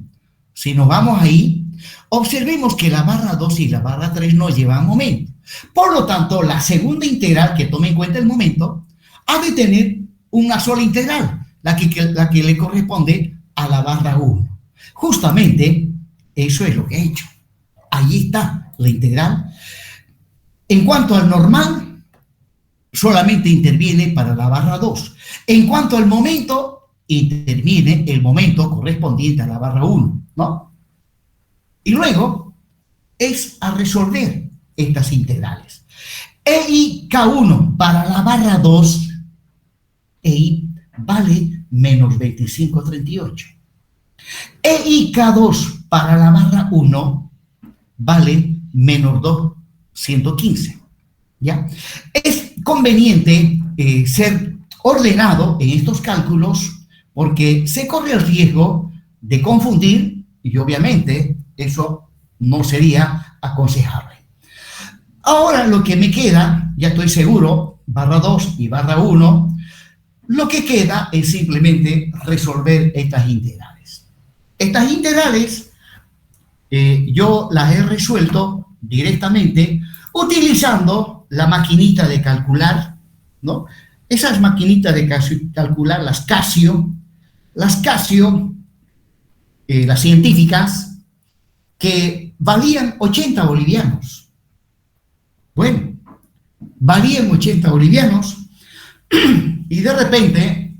A: Si nos vamos ahí, observemos que la barra 2 y la barra 3 no llevan momento. Por lo tanto, la segunda integral que tome en cuenta el momento ha de tener una sola integral, la que le corresponde a la barra 1. Justamente eso es lo que he hecho. Ahí está la integral. En cuanto al normal, solamente interviene para la barra 2. En cuanto al momento, interviene el momento correspondiente a la barra 1, ¿no? Y luego es a resolver estas integrales. EI K1 para la barra 2, EI vale menos 25,38. EI K2 para la barra 1 vale menos 2,115. ¿Ya? Es conveniente ser ordenado en estos cálculos porque se corre el riesgo de confundir y obviamente eso no sería aconsejable. Ahora lo que me queda, ya estoy seguro, barra 2 y barra 1, lo que queda es simplemente resolver estas integrales. Estas integrales yo las he resuelto directamente utilizando la maquinita de calcular, ¿no? Esas maquinitas de calcular, las Casio, las científicas, que valían 80 bolivianos. Bueno, valían 80 bolivianos y de repente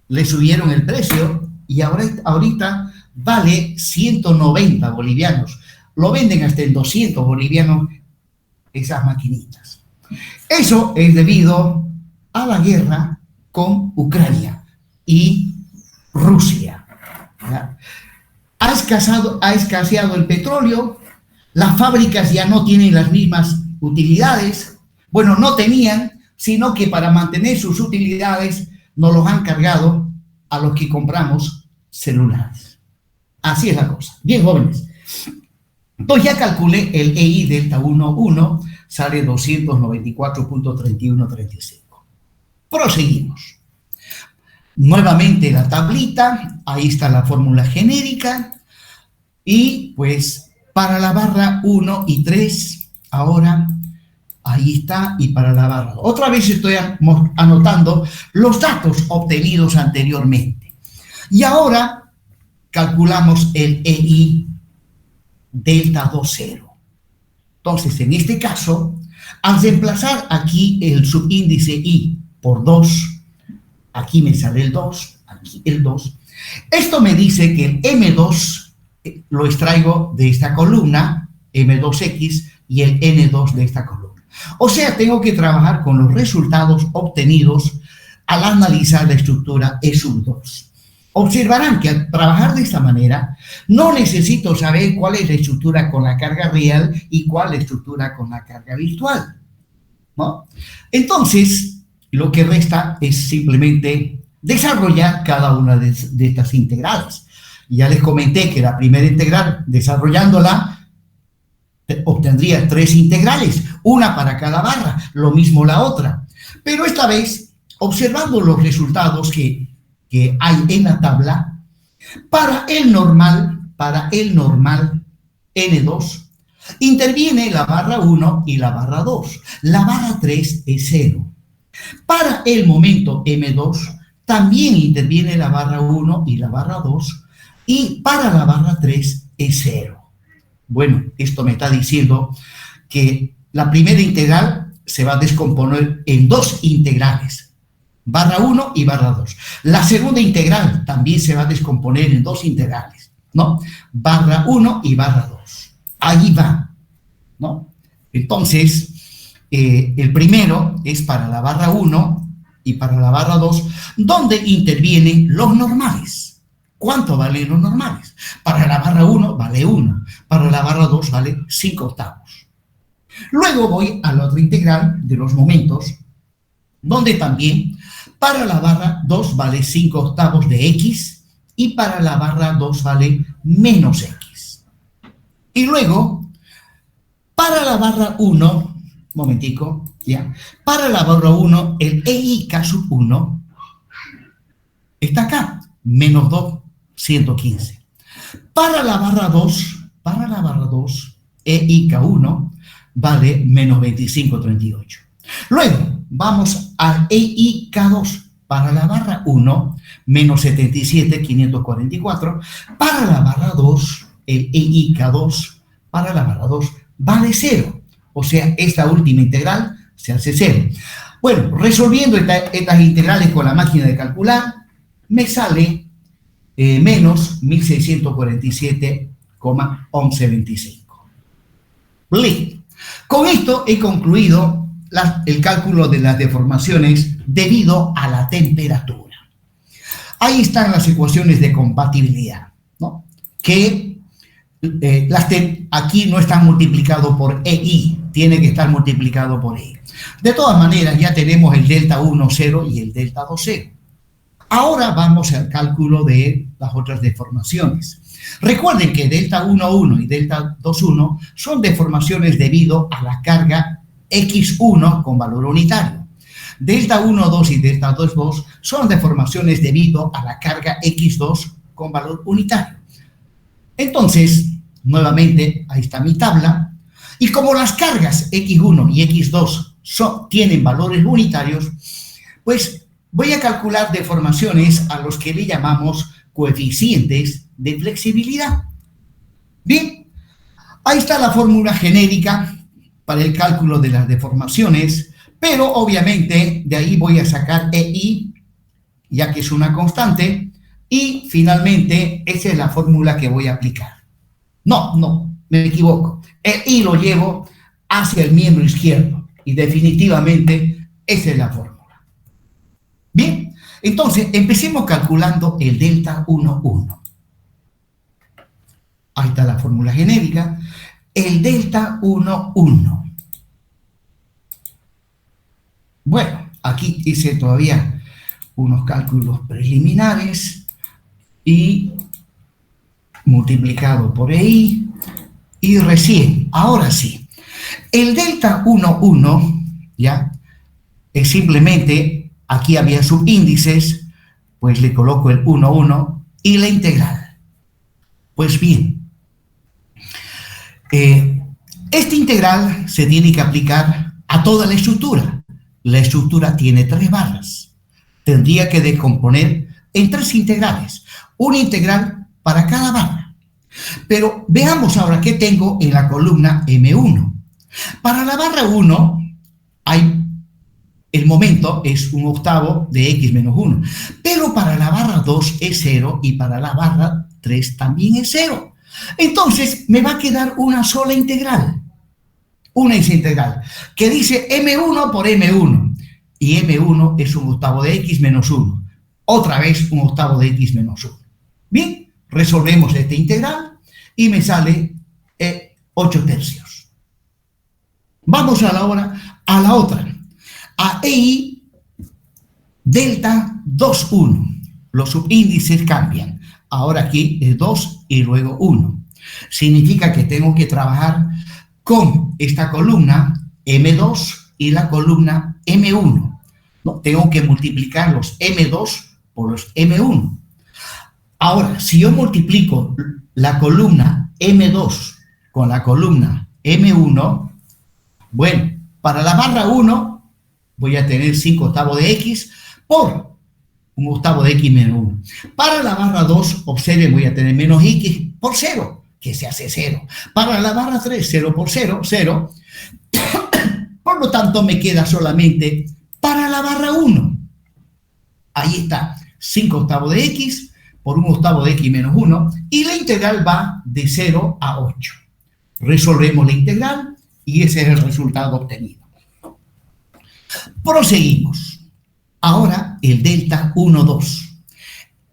A: le subieron el precio y ahorita vale 190 bolivianos. Lo venden hasta en 200 bolivianos esas maquinitas. Eso es debido a la guerra con Ucrania y Rusia. ¿Ya? Ha escaseado el petróleo, las fábricas ya no tienen las mismas utilidades. Bueno, no tenían, sino que para mantener sus utilidades nos los han cargado a los que compramos celulares. Así es la cosa. Bien, jóvenes. Entonces ya calculé el EI delta 1,1, sale 294.3135. Proseguimos. Nuevamente la tablita, ahí está la fórmula genérica y pues para la barra 1 y 3, ahora ahí está, y para la barra 2. Otra vez estoy anotando los datos obtenidos anteriormente. Y ahora calculamos el EI delta 2,0. Entonces, en este caso, al reemplazar aquí el subíndice I por 2, aquí me sale el 2, aquí el 2. Esto me dice que el M2 lo extraigo de esta columna, M2X, y el N2 de esta columna. O sea, tengo que trabajar con los resultados obtenidos al analizar la estructura E2. Observarán que al trabajar de esta manera, no necesito saber cuál es la estructura con la carga real y cuál es la estructura con la carga virtual, ¿no? Entonces, lo que resta es simplemente desarrollar cada una de estas integrales. Ya les comenté que la primera integral, desarrollándola, obtendría 3 integrales, una para cada barra, lo mismo la otra. Pero esta vez, observando los resultados que hay en la tabla, para el normal N2, interviene la barra 1 y la barra 2. La barra 3 es 0. Para el momento M2, también interviene la barra 1 y la barra 2, y para la barra 3 es 0. Bueno, esto me está diciendo que la primera integral se va a descomponer en 2 integrales, barra 1 y barra 2. La segunda integral también se va a descomponer en 2 integrales, ¿no? Barra 1 y barra 2. Allí va, ¿no? Entonces, el primero es para la barra 1 y para la barra 2, donde intervienen los normales. ¿Cuánto valen los normales? Para la barra 1 vale 1, para la barra 2 vale 5/8. Luego voy a la otra integral de los momentos, donde también para la barra 2 vale 5 octavos de x y para la barra 2 vale menos x. Y luego, para la barra 1, momentico, ya, para la barra 1, el EIK sub 1 está acá, menos 2, 115. Para la barra 2, EIK 1 vale menos 25, 38. Luego, vamos al EIK 2. Para la barra 1, menos 77, 544. Para la barra 2, el EIK 2, para la barra 2, vale 0. O sea, esta última integral se hace 0. Bueno, resolviendo estas integrales con la máquina de calcular, me sale menos 1647,1125. Listo. Con esto he concluido el cálculo de las deformaciones debido a la temperatura. Ahí están las ecuaciones de compatibilidad, ¿no? Que aquí no están multiplicado por EI, tiene que estar multiplicado por EI. De todas maneras, ya tenemos el delta 1, 0 y el delta 2, 0. Ahora vamos al cálculo de las otras deformaciones. Recuerden que delta 1, 1 y delta 2, 1 son deformaciones debido a la carga x1 con valor unitario. Delta 1, 2 y delta 2, 2 son deformaciones debido a la carga x2 con valor unitario. Entonces, nuevamente, ahí está mi tabla. Y como las cargas x1 y x2 tienen valores unitarios, pues voy a calcular deformaciones a los que le llamamos coeficientes de flexibilidad. Bien, ahí está la fórmula genérica para el cálculo de las deformaciones, pero obviamente de ahí voy a sacar EI, ya que es una constante, y finalmente esa es la fórmula que voy a aplicar. No, me equivoco. EI lo llevo hacia el miembro izquierdo y definitivamente esa es la fórmula. Bien, entonces empecemos calculando el delta 1, 1. Ahí está la fórmula genérica. El delta 1, 1. Bueno, aquí hice todavía unos cálculos preliminares y multiplicado por EI y recién, ahora sí, el delta 1, 1, ya, es simplemente, aquí había subíndices, pues le coloco el 1, 1 y la integral. Pues bien, esta integral se tiene que aplicar a toda la estructura. La estructura tiene 3 barras. Tendría que descomponer en 3 integrales. Una integral para cada barra. Pero veamos ahora qué tengo en la columna M1. Para la barra 1, el momento es 1/8 de x menos 1. Pero para la barra 2 es 0 y para la barra 3 también es 0. Entonces me va a quedar una sola integral. Una integral que dice M1 por M1. Y M1 es 1/8 de x menos 1. Otra vez 1/8 de x menos 1. Bien, resolvemos esta integral y me sale 8 tercios. Vamos a la otra. A EI delta 2, 1. Los subíndices cambian. Ahora aquí es 2 y luego 1. Significa que tengo que trabajar con esta columna M2 y la columna M1. No, tengo que multiplicar los M2 por los M1. Ahora, si yo multiplico la columna M2 con la columna M1, bueno, para la barra 1 voy a tener 5/8 de x por 1/8 de x menos 1. Para la barra 2, observen, voy a tener menos x por 0, que se hace 0. Para la barra 3, 0 por 0, 0. Por lo tanto, me queda solamente para la barra 1. Ahí está, 5/8 de x por 1/8 de x menos 1. Y la integral va de 0 a 8. Resolvemos la integral y ese es el resultado obtenido. Proseguimos. Ahora el delta 1, 2.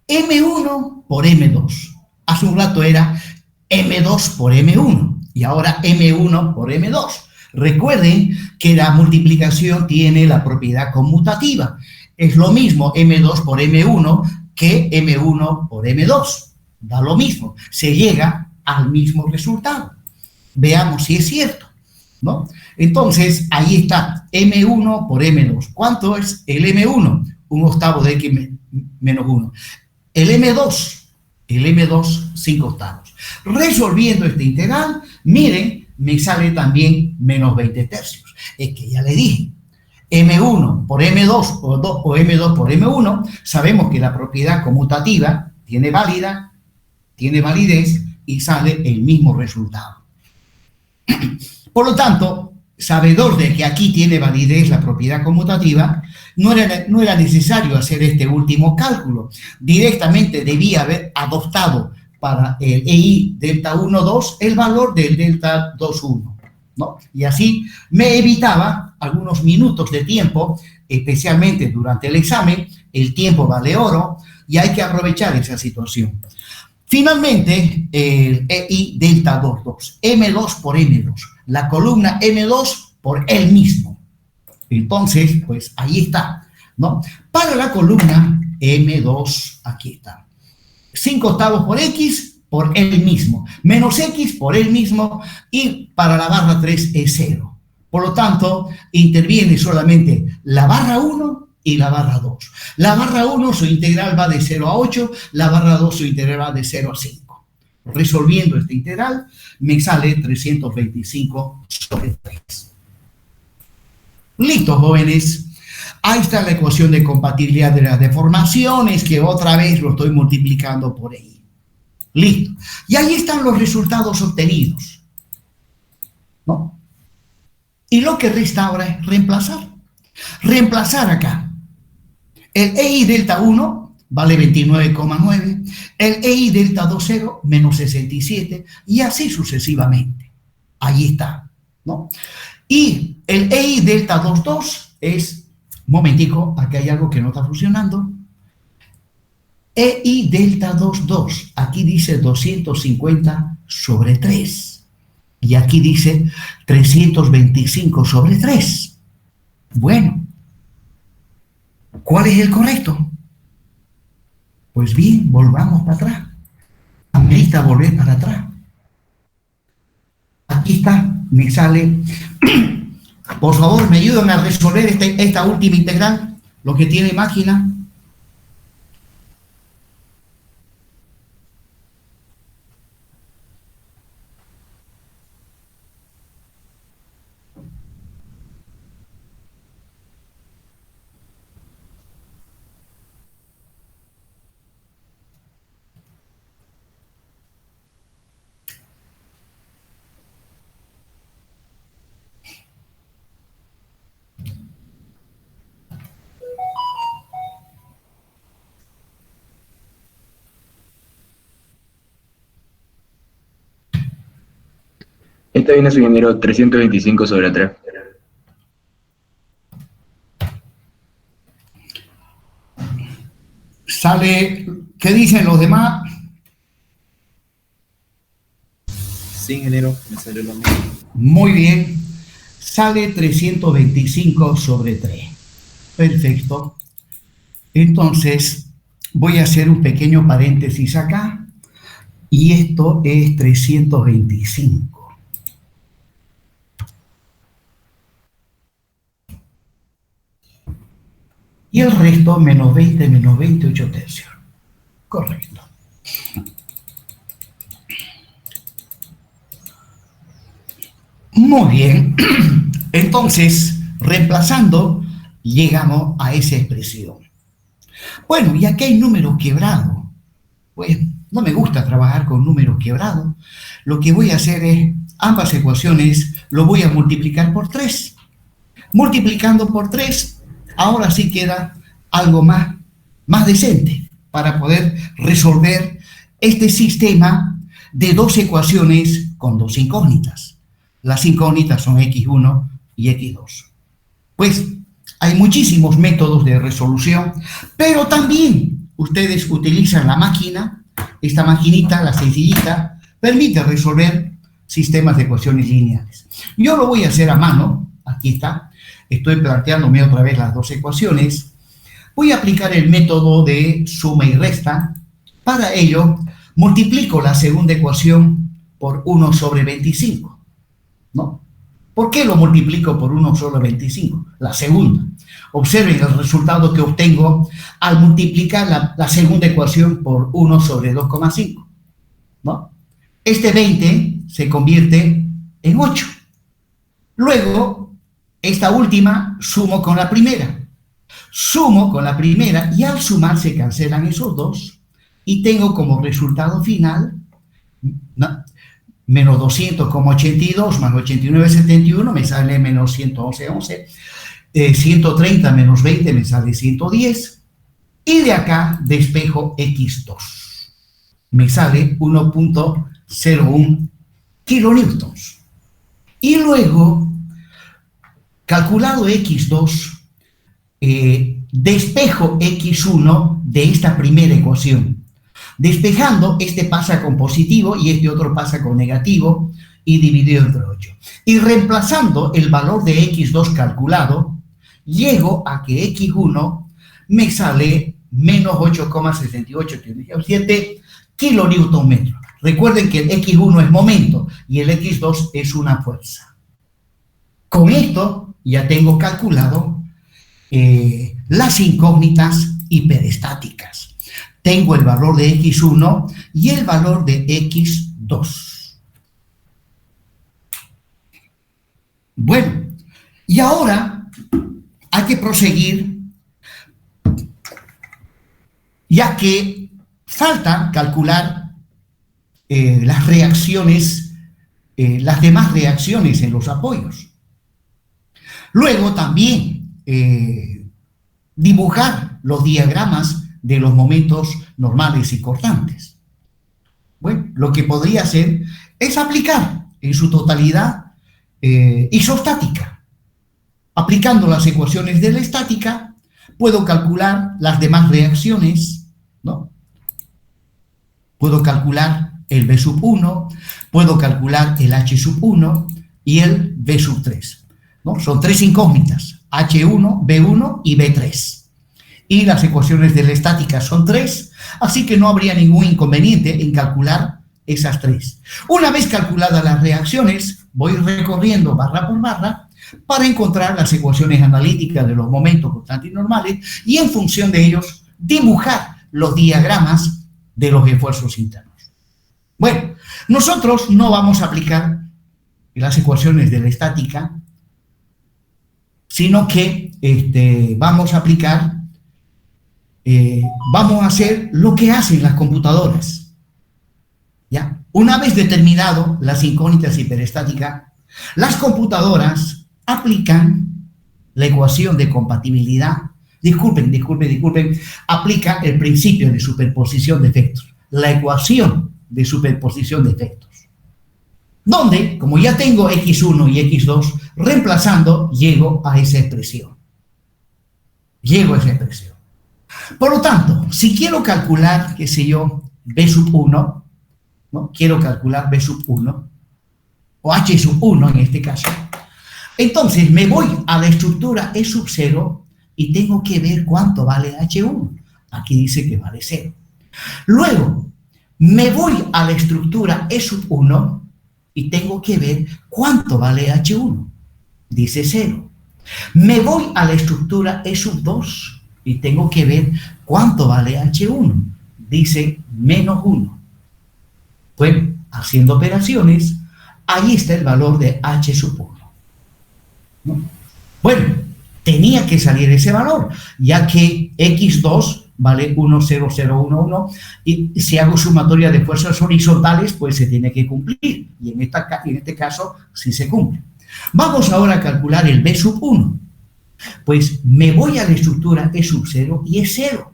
A: M1 por M2. Hace un rato era M2 por M1 y ahora M1 por M2. Recuerden que la multiplicación tiene la propiedad conmutativa. Es lo mismo M2 por M1 que M1 por M2. Da lo mismo. Se llega al mismo resultado. Veamos si es cierto, ¿no? Entonces, ahí está M1 por M2. ¿Cuánto es el M1? 1/8 de X menos 1. El M2, 5/8. Resolviendo este integral, miren, me sale también menos 20 tercios. Es que ya le dije, M1 por M2 o M2 por M1, sabemos que la propiedad conmutativa tiene validez y sale el mismo resultado. Por lo tanto, sabedor de que aquí tiene validez la propiedad conmutativa, no era necesario hacer este último cálculo. Directamente debía haber adoptado para el EI delta 1, 2 el valor del delta 2, 1, ¿no? Y así me evitaba algunos minutos de tiempo, especialmente durante el examen. El tiempo vale oro y hay que aprovechar esa situación. Finalmente, el EI delta 2, 2, M2 por M2, la columna M2 por él mismo. Entonces, pues ahí está, ¿no? Para la columna M2, aquí está. 5/8 por X por él mismo, menos X por él mismo, y para la barra 3 es 0. Por lo tanto, interviene solamente la barra 1 y la barra 2. La barra 1, su integral va de 0 a 8, la barra 2, su integral va de 0 a 5. Resolviendo este integral, me sale 325 sobre 3. Listo, jóvenes. Ahí está la ecuación de compatibilidad de las deformaciones, que otra vez lo estoy multiplicando por I. Listo. Y ahí están los resultados obtenidos, ¿no? Y lo que resta ahora es reemplazar. Reemplazar acá. El EI delta 1 vale 29,9. El EI delta 2, 0, menos 67. Y así sucesivamente. Ahí está, ¿no? Y el EI delta 2, 2 es... Momentico, aquí hay algo que no está funcionando. EI delta 2, 2. Aquí dice 250 sobre 3. Y aquí dice 325 sobre 3. Bueno, ¿cuál es el correcto? Pues bien, volvamos para atrás. Amerita volver para atrás. Aquí está, me sale... Por favor, me ayudan a resolver esta última integral, lo que tiene máquina.
B: Esta viene su ingeniero 325 sobre 3.
A: Sale, ¿qué dicen los demás?
C: Sí, ingeniero, me salió lo mismo.
A: Muy bien, sale 325 sobre 3. Perfecto. Entonces, voy a hacer un pequeño paréntesis acá, y esto es 325. Y el resto, menos 20, 8 tercios. Correcto. Muy bien. Entonces, reemplazando, llegamos a esa expresión. Bueno, y aquí hay números quebrados. Pues no me gusta trabajar con números quebrados. Lo que voy a hacer es, ambas ecuaciones, lo voy a multiplicar por 3. Multiplicando por 3, ahora sí queda algo más decente para poder resolver este sistema de dos ecuaciones con dos incógnitas. Las incógnitas son x1 y x2. Pues hay muchísimos métodos de resolución, pero también ustedes utilizan la máquina. Esta maquinita, la sencillita, permite resolver sistemas de ecuaciones lineales. Yo lo voy a hacer a mano, aquí está, estoy planteándome otra vez las dos ecuaciones. Voy a aplicar el método de suma y resta. Para ello, multiplico la segunda ecuación por 1 sobre 25, ¿no? ¿Por qué lo multiplico por 1 sobre 25? La segunda. Observen el resultado que obtengo al multiplicar la segunda ecuación por 1 sobre 2,5, ¿no? Este 20 se convierte en 8. Luego, esta última sumo con la primera. Sumo con la primera y al sumar se cancelan esos dos y tengo como resultado final, ¿no?, menos 200,82 más 89,71 me sale menos 111,11. 130 menos 20 me sale 110. Y de acá despejo X2. Me sale 1.01 kilonewtons. Y luego, calculado X2, despejo X1 de esta primera ecuación. Despejando, este pasa con positivo y este otro pasa con negativo y dividido entre 8. Y reemplazando el valor de X2 calculado, llego a que X1 me sale menos 8,68 kilonewton metro. Recuerden que el X1 es momento y el X2 es una fuerza. Con esto ya tengo calculado las incógnitas hiperestáticas. Tengo el valor de X1 y el valor de X2. Bueno, y ahora hay que proseguir, ya que falta calcular las reacciones, las demás reacciones en los apoyos. Luego también dibujar los diagramas de los momentos normales y cortantes. Bueno, lo que podría hacer es aplicar en su totalidad isostática. Aplicando las ecuaciones de la estática, puedo calcular las demás reacciones, ¿no? Puedo calcular el B sub 1, puedo calcular el H sub 1 y el B sub 3, ¿no? Son tres incógnitas, H1, B1 y B3. Y las ecuaciones de la estática son tres, así que no habría ningún inconveniente en calcular esas tres. Una vez calculadas las reacciones, voy recorriendo barra por barra para encontrar las ecuaciones analíticas de los momentos constantes y normales y en función de ellos dibujar los diagramas de los esfuerzos internos. Bueno, nosotros no vamos a aplicar las ecuaciones de la estática, sino que vamos a aplicar, vamos a hacer lo que hacen las computadoras, ¿ya? Una vez determinado las incógnitas hiperestáticas, las computadoras aplican la ecuación de compatibilidad, disculpen, aplica el principio de superposición de efectos, la ecuación de superposición de efectos, donde, como ya tengo X1 y X2, reemplazando, llego a esa expresión. Por lo tanto, si quiero calcular, qué sé yo, B sub 1, ¿no? Quiero calcular B sub 1, o H sub 1 en este caso, entonces me voy a la estructura E sub 0 y tengo que ver cuánto vale H1. Aquí dice que vale 0. Luego, me voy a la estructura E sub 1 y tengo que ver cuánto vale H1. Dice 0. Me voy a la estructura E sub 2 y tengo que ver cuánto vale H1. Dice menos 1. Bueno, haciendo operaciones, ahí está el valor de H sub 1. ¿No? Bueno, tenía que salir ese valor, ya que X2 vale 1,0011 y si hago sumatoria de fuerzas horizontales, pues se tiene que cumplir. Y en este caso, sí se cumple. Vamos ahora a calcular el B sub 1. Pues me voy a la estructura E sub 0 y es 0.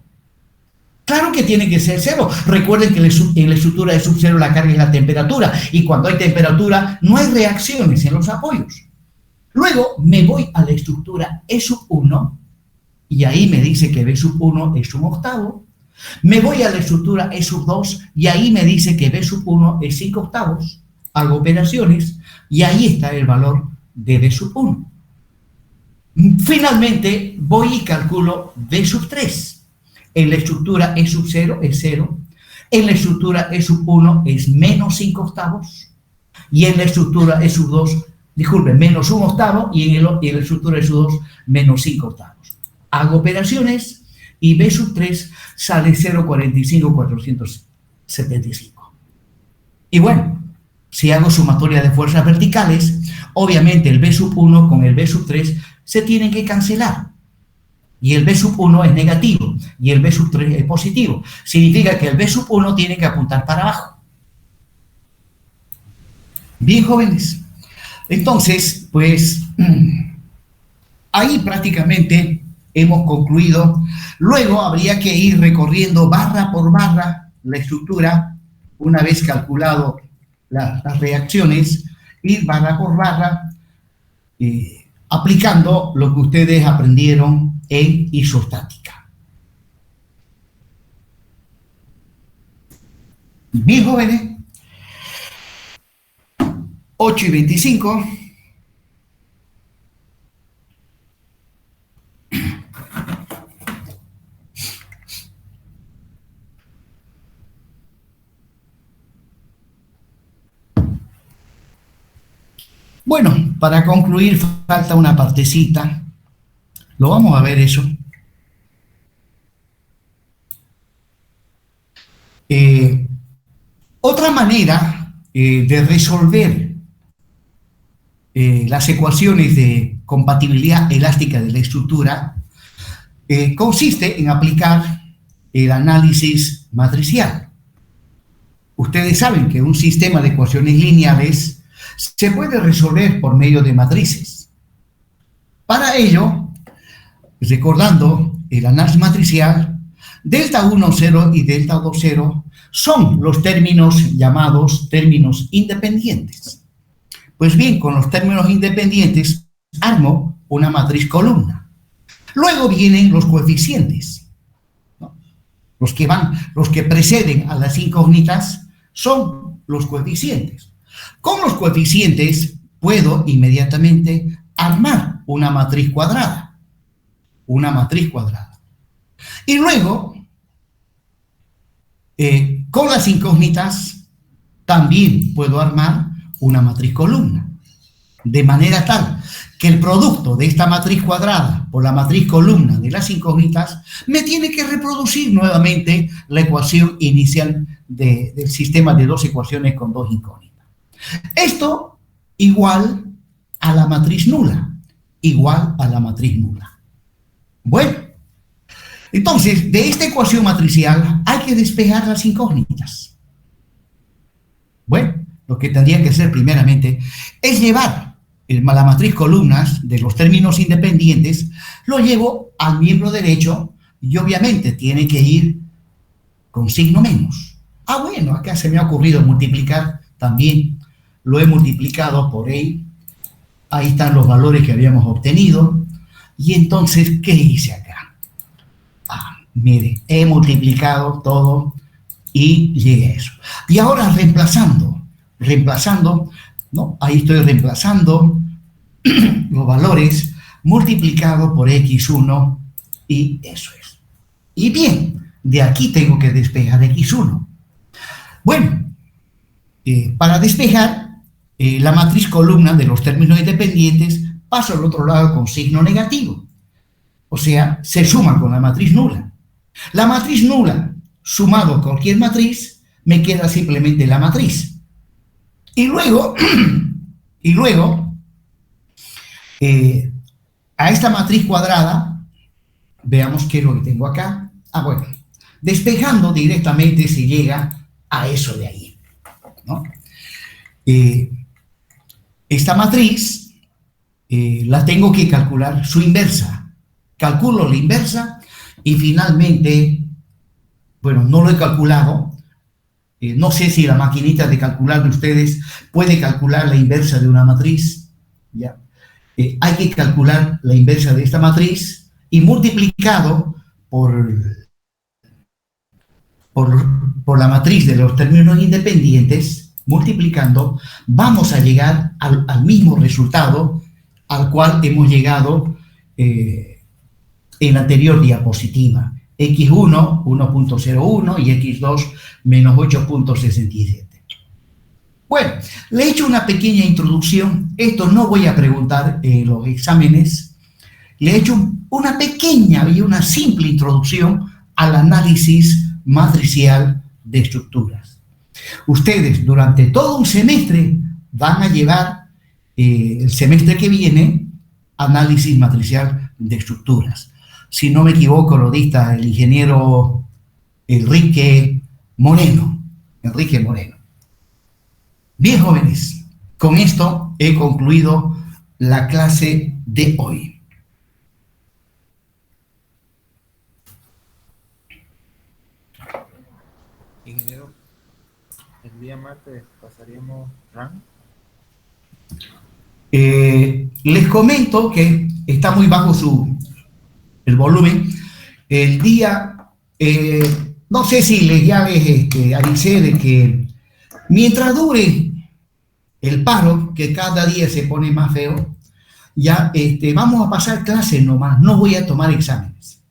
A: Claro que tiene que ser 0. Recuerden que en la estructura E sub 0 la carga es la temperatura y cuando hay temperatura no hay reacciones en los apoyos. Luego me voy a la estructura E sub 1 y ahí me dice que B sub 1 es 1/8. Me voy a la estructura E sub 2 y ahí me dice que B sub 1 es 5/8. hago operaciones y ahí está el valor de B sub 1. Finalmente voy y calculo B sub 3. En la estructura E sub 0 es 0, en la estructura E sub 1 es menos 5 octavos y en la estructura E sub 2, disculpen, menos 1 octavo y en la estructura E sub 2 menos 5 octavos. Hago operaciones y B sub 3 sale 0,45475. Y bueno, si hago sumatoria de fuerzas verticales, obviamente el B sub 1 con el B sub 3 se tienen que cancelar. Y el B sub 1 es negativo y el B sub 3 es positivo. Significa que el B sub 1 tiene que apuntar para abajo. Bien, jóvenes. Entonces, pues, ahí prácticamente hemos concluido. Luego habría que ir recorriendo barra por barra la estructura, una vez calculado las reacciones, ir barra por barra, aplicando lo que ustedes aprendieron en isostática. Bien, jóvenes, 8:25. Bueno, para concluir, falta una partecita. Lo vamos a ver eso. Otra manera de resolver las ecuaciones de compatibilidad elástica de la estructura consiste en aplicar el análisis matricial. Ustedes saben que un sistema de ecuaciones lineales se puede resolver por medio de matrices. Para ello, recordando el análisis matricial, delta 1, 0 y delta 2, 0 son los términos llamados términos independientes. Pues bien, con los términos independientes armo una matriz columna. Luego vienen los coeficientes, ¿no? Los que preceden a las incógnitas son los coeficientes. Con los coeficientes puedo inmediatamente armar una matriz cuadrada. Una matriz cuadrada. Y luego, con las incógnitas, también puedo armar una matriz columna. De manera tal que el producto de esta matriz cuadrada por la matriz columna de las incógnitas me tiene que reproducir nuevamente la ecuación inicial del sistema de dos ecuaciones con dos incógnitas. Esto igual a la matriz nula. Igual a la matriz nula. Bueno, entonces, de esta ecuación matricial hay que despejar las incógnitas. Bueno, lo que tendría que hacer primeramente es llevar la matriz columnas de los términos independientes, lo llevo al miembro derecho y obviamente tiene que ir con signo menos. Ah, bueno, acá se me ha ocurrido multiplicar también. Lo he multiplicado por ahí. Ahí están los valores que habíamos obtenido. Y entonces, ¿qué hice acá? Ah, mire, he multiplicado todo y llegué a eso. Y ahora reemplazando, ¿no? Ahí estoy reemplazando los valores multiplicado por x1 y eso es. Y bien, de aquí tengo que despejar x1. Bueno, para despejar la matriz columna de los términos independientes paso al otro lado con signo negativo. O sea, se suma con la matriz nula. La matriz nula sumado a cualquier matriz me queda simplemente la matriz. Y luego, a esta matriz cuadrada, veamos qué es lo que tengo acá. Ah, bueno, despejando directamente se llega a eso de ahí, ¿no? Esta matriz la tengo que calcular su inversa. Calculo la inversa y finalmente, bueno, no lo he calculado. No sé si la maquinita de calcular de ustedes puede calcular la inversa de una matriz. ¿Ya? Hay que calcular la inversa de esta matriz y multiplicado por la matriz de los términos independientes, multiplicando, vamos a llegar al mismo resultado al cual hemos llegado en la anterior diapositiva. X1, 1.01 y X2, menos 8.67. Bueno, le he hecho una pequeña introducción. Esto no voy a preguntar en los exámenes. Le he hecho una pequeña y una simple introducción al análisis matricial de estructuras. Ustedes durante todo un semestre van a llevar el semestre que viene análisis matricial de estructuras. Si no me equivoco, lo dicta el ingeniero Enrique Moreno. Bien, jóvenes, con esto he concluido la clase de hoy.
C: Ingeniero, el día martes pasaríamos RAM.
A: Les comento que está muy bajo el volumen. El día, no sé si ya les avisé de que mientras dure el paro, que cada día se pone más feo, ya vamos a pasar clases nomás, no voy a tomar exámenes.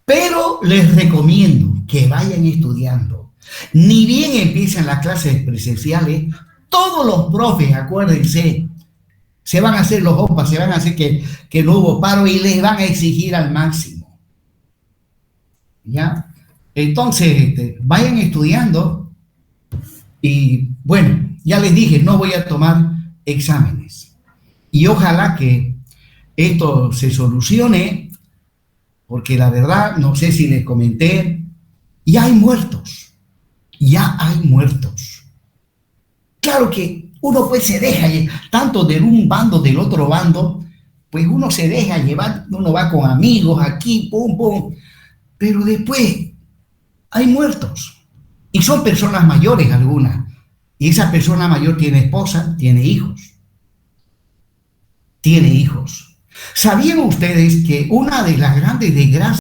A: Pero les recomiendo que vayan estudiando. Ni bien empiezan las clases presenciales, todos los profes, acuérdense, se van a hacer los OPA, se van a hacer que no hubo paro y les van a exigir al máximo. ¿Ya? Entonces, vayan estudiando y, bueno, ya les dije, no voy a tomar exámenes. Y ojalá que esto se solucione, porque la verdad, no sé si les comenté, ya hay muertos. Claro que uno pues se deja, tanto de un bando, del otro bando, pues uno se deja llevar, uno va con amigos aquí, pum, pum, pero después hay muertos. Y son personas mayores algunas. Y esa persona mayor tiene esposa, tiene hijos. ¿Sabían ustedes que una de las grandes desgracias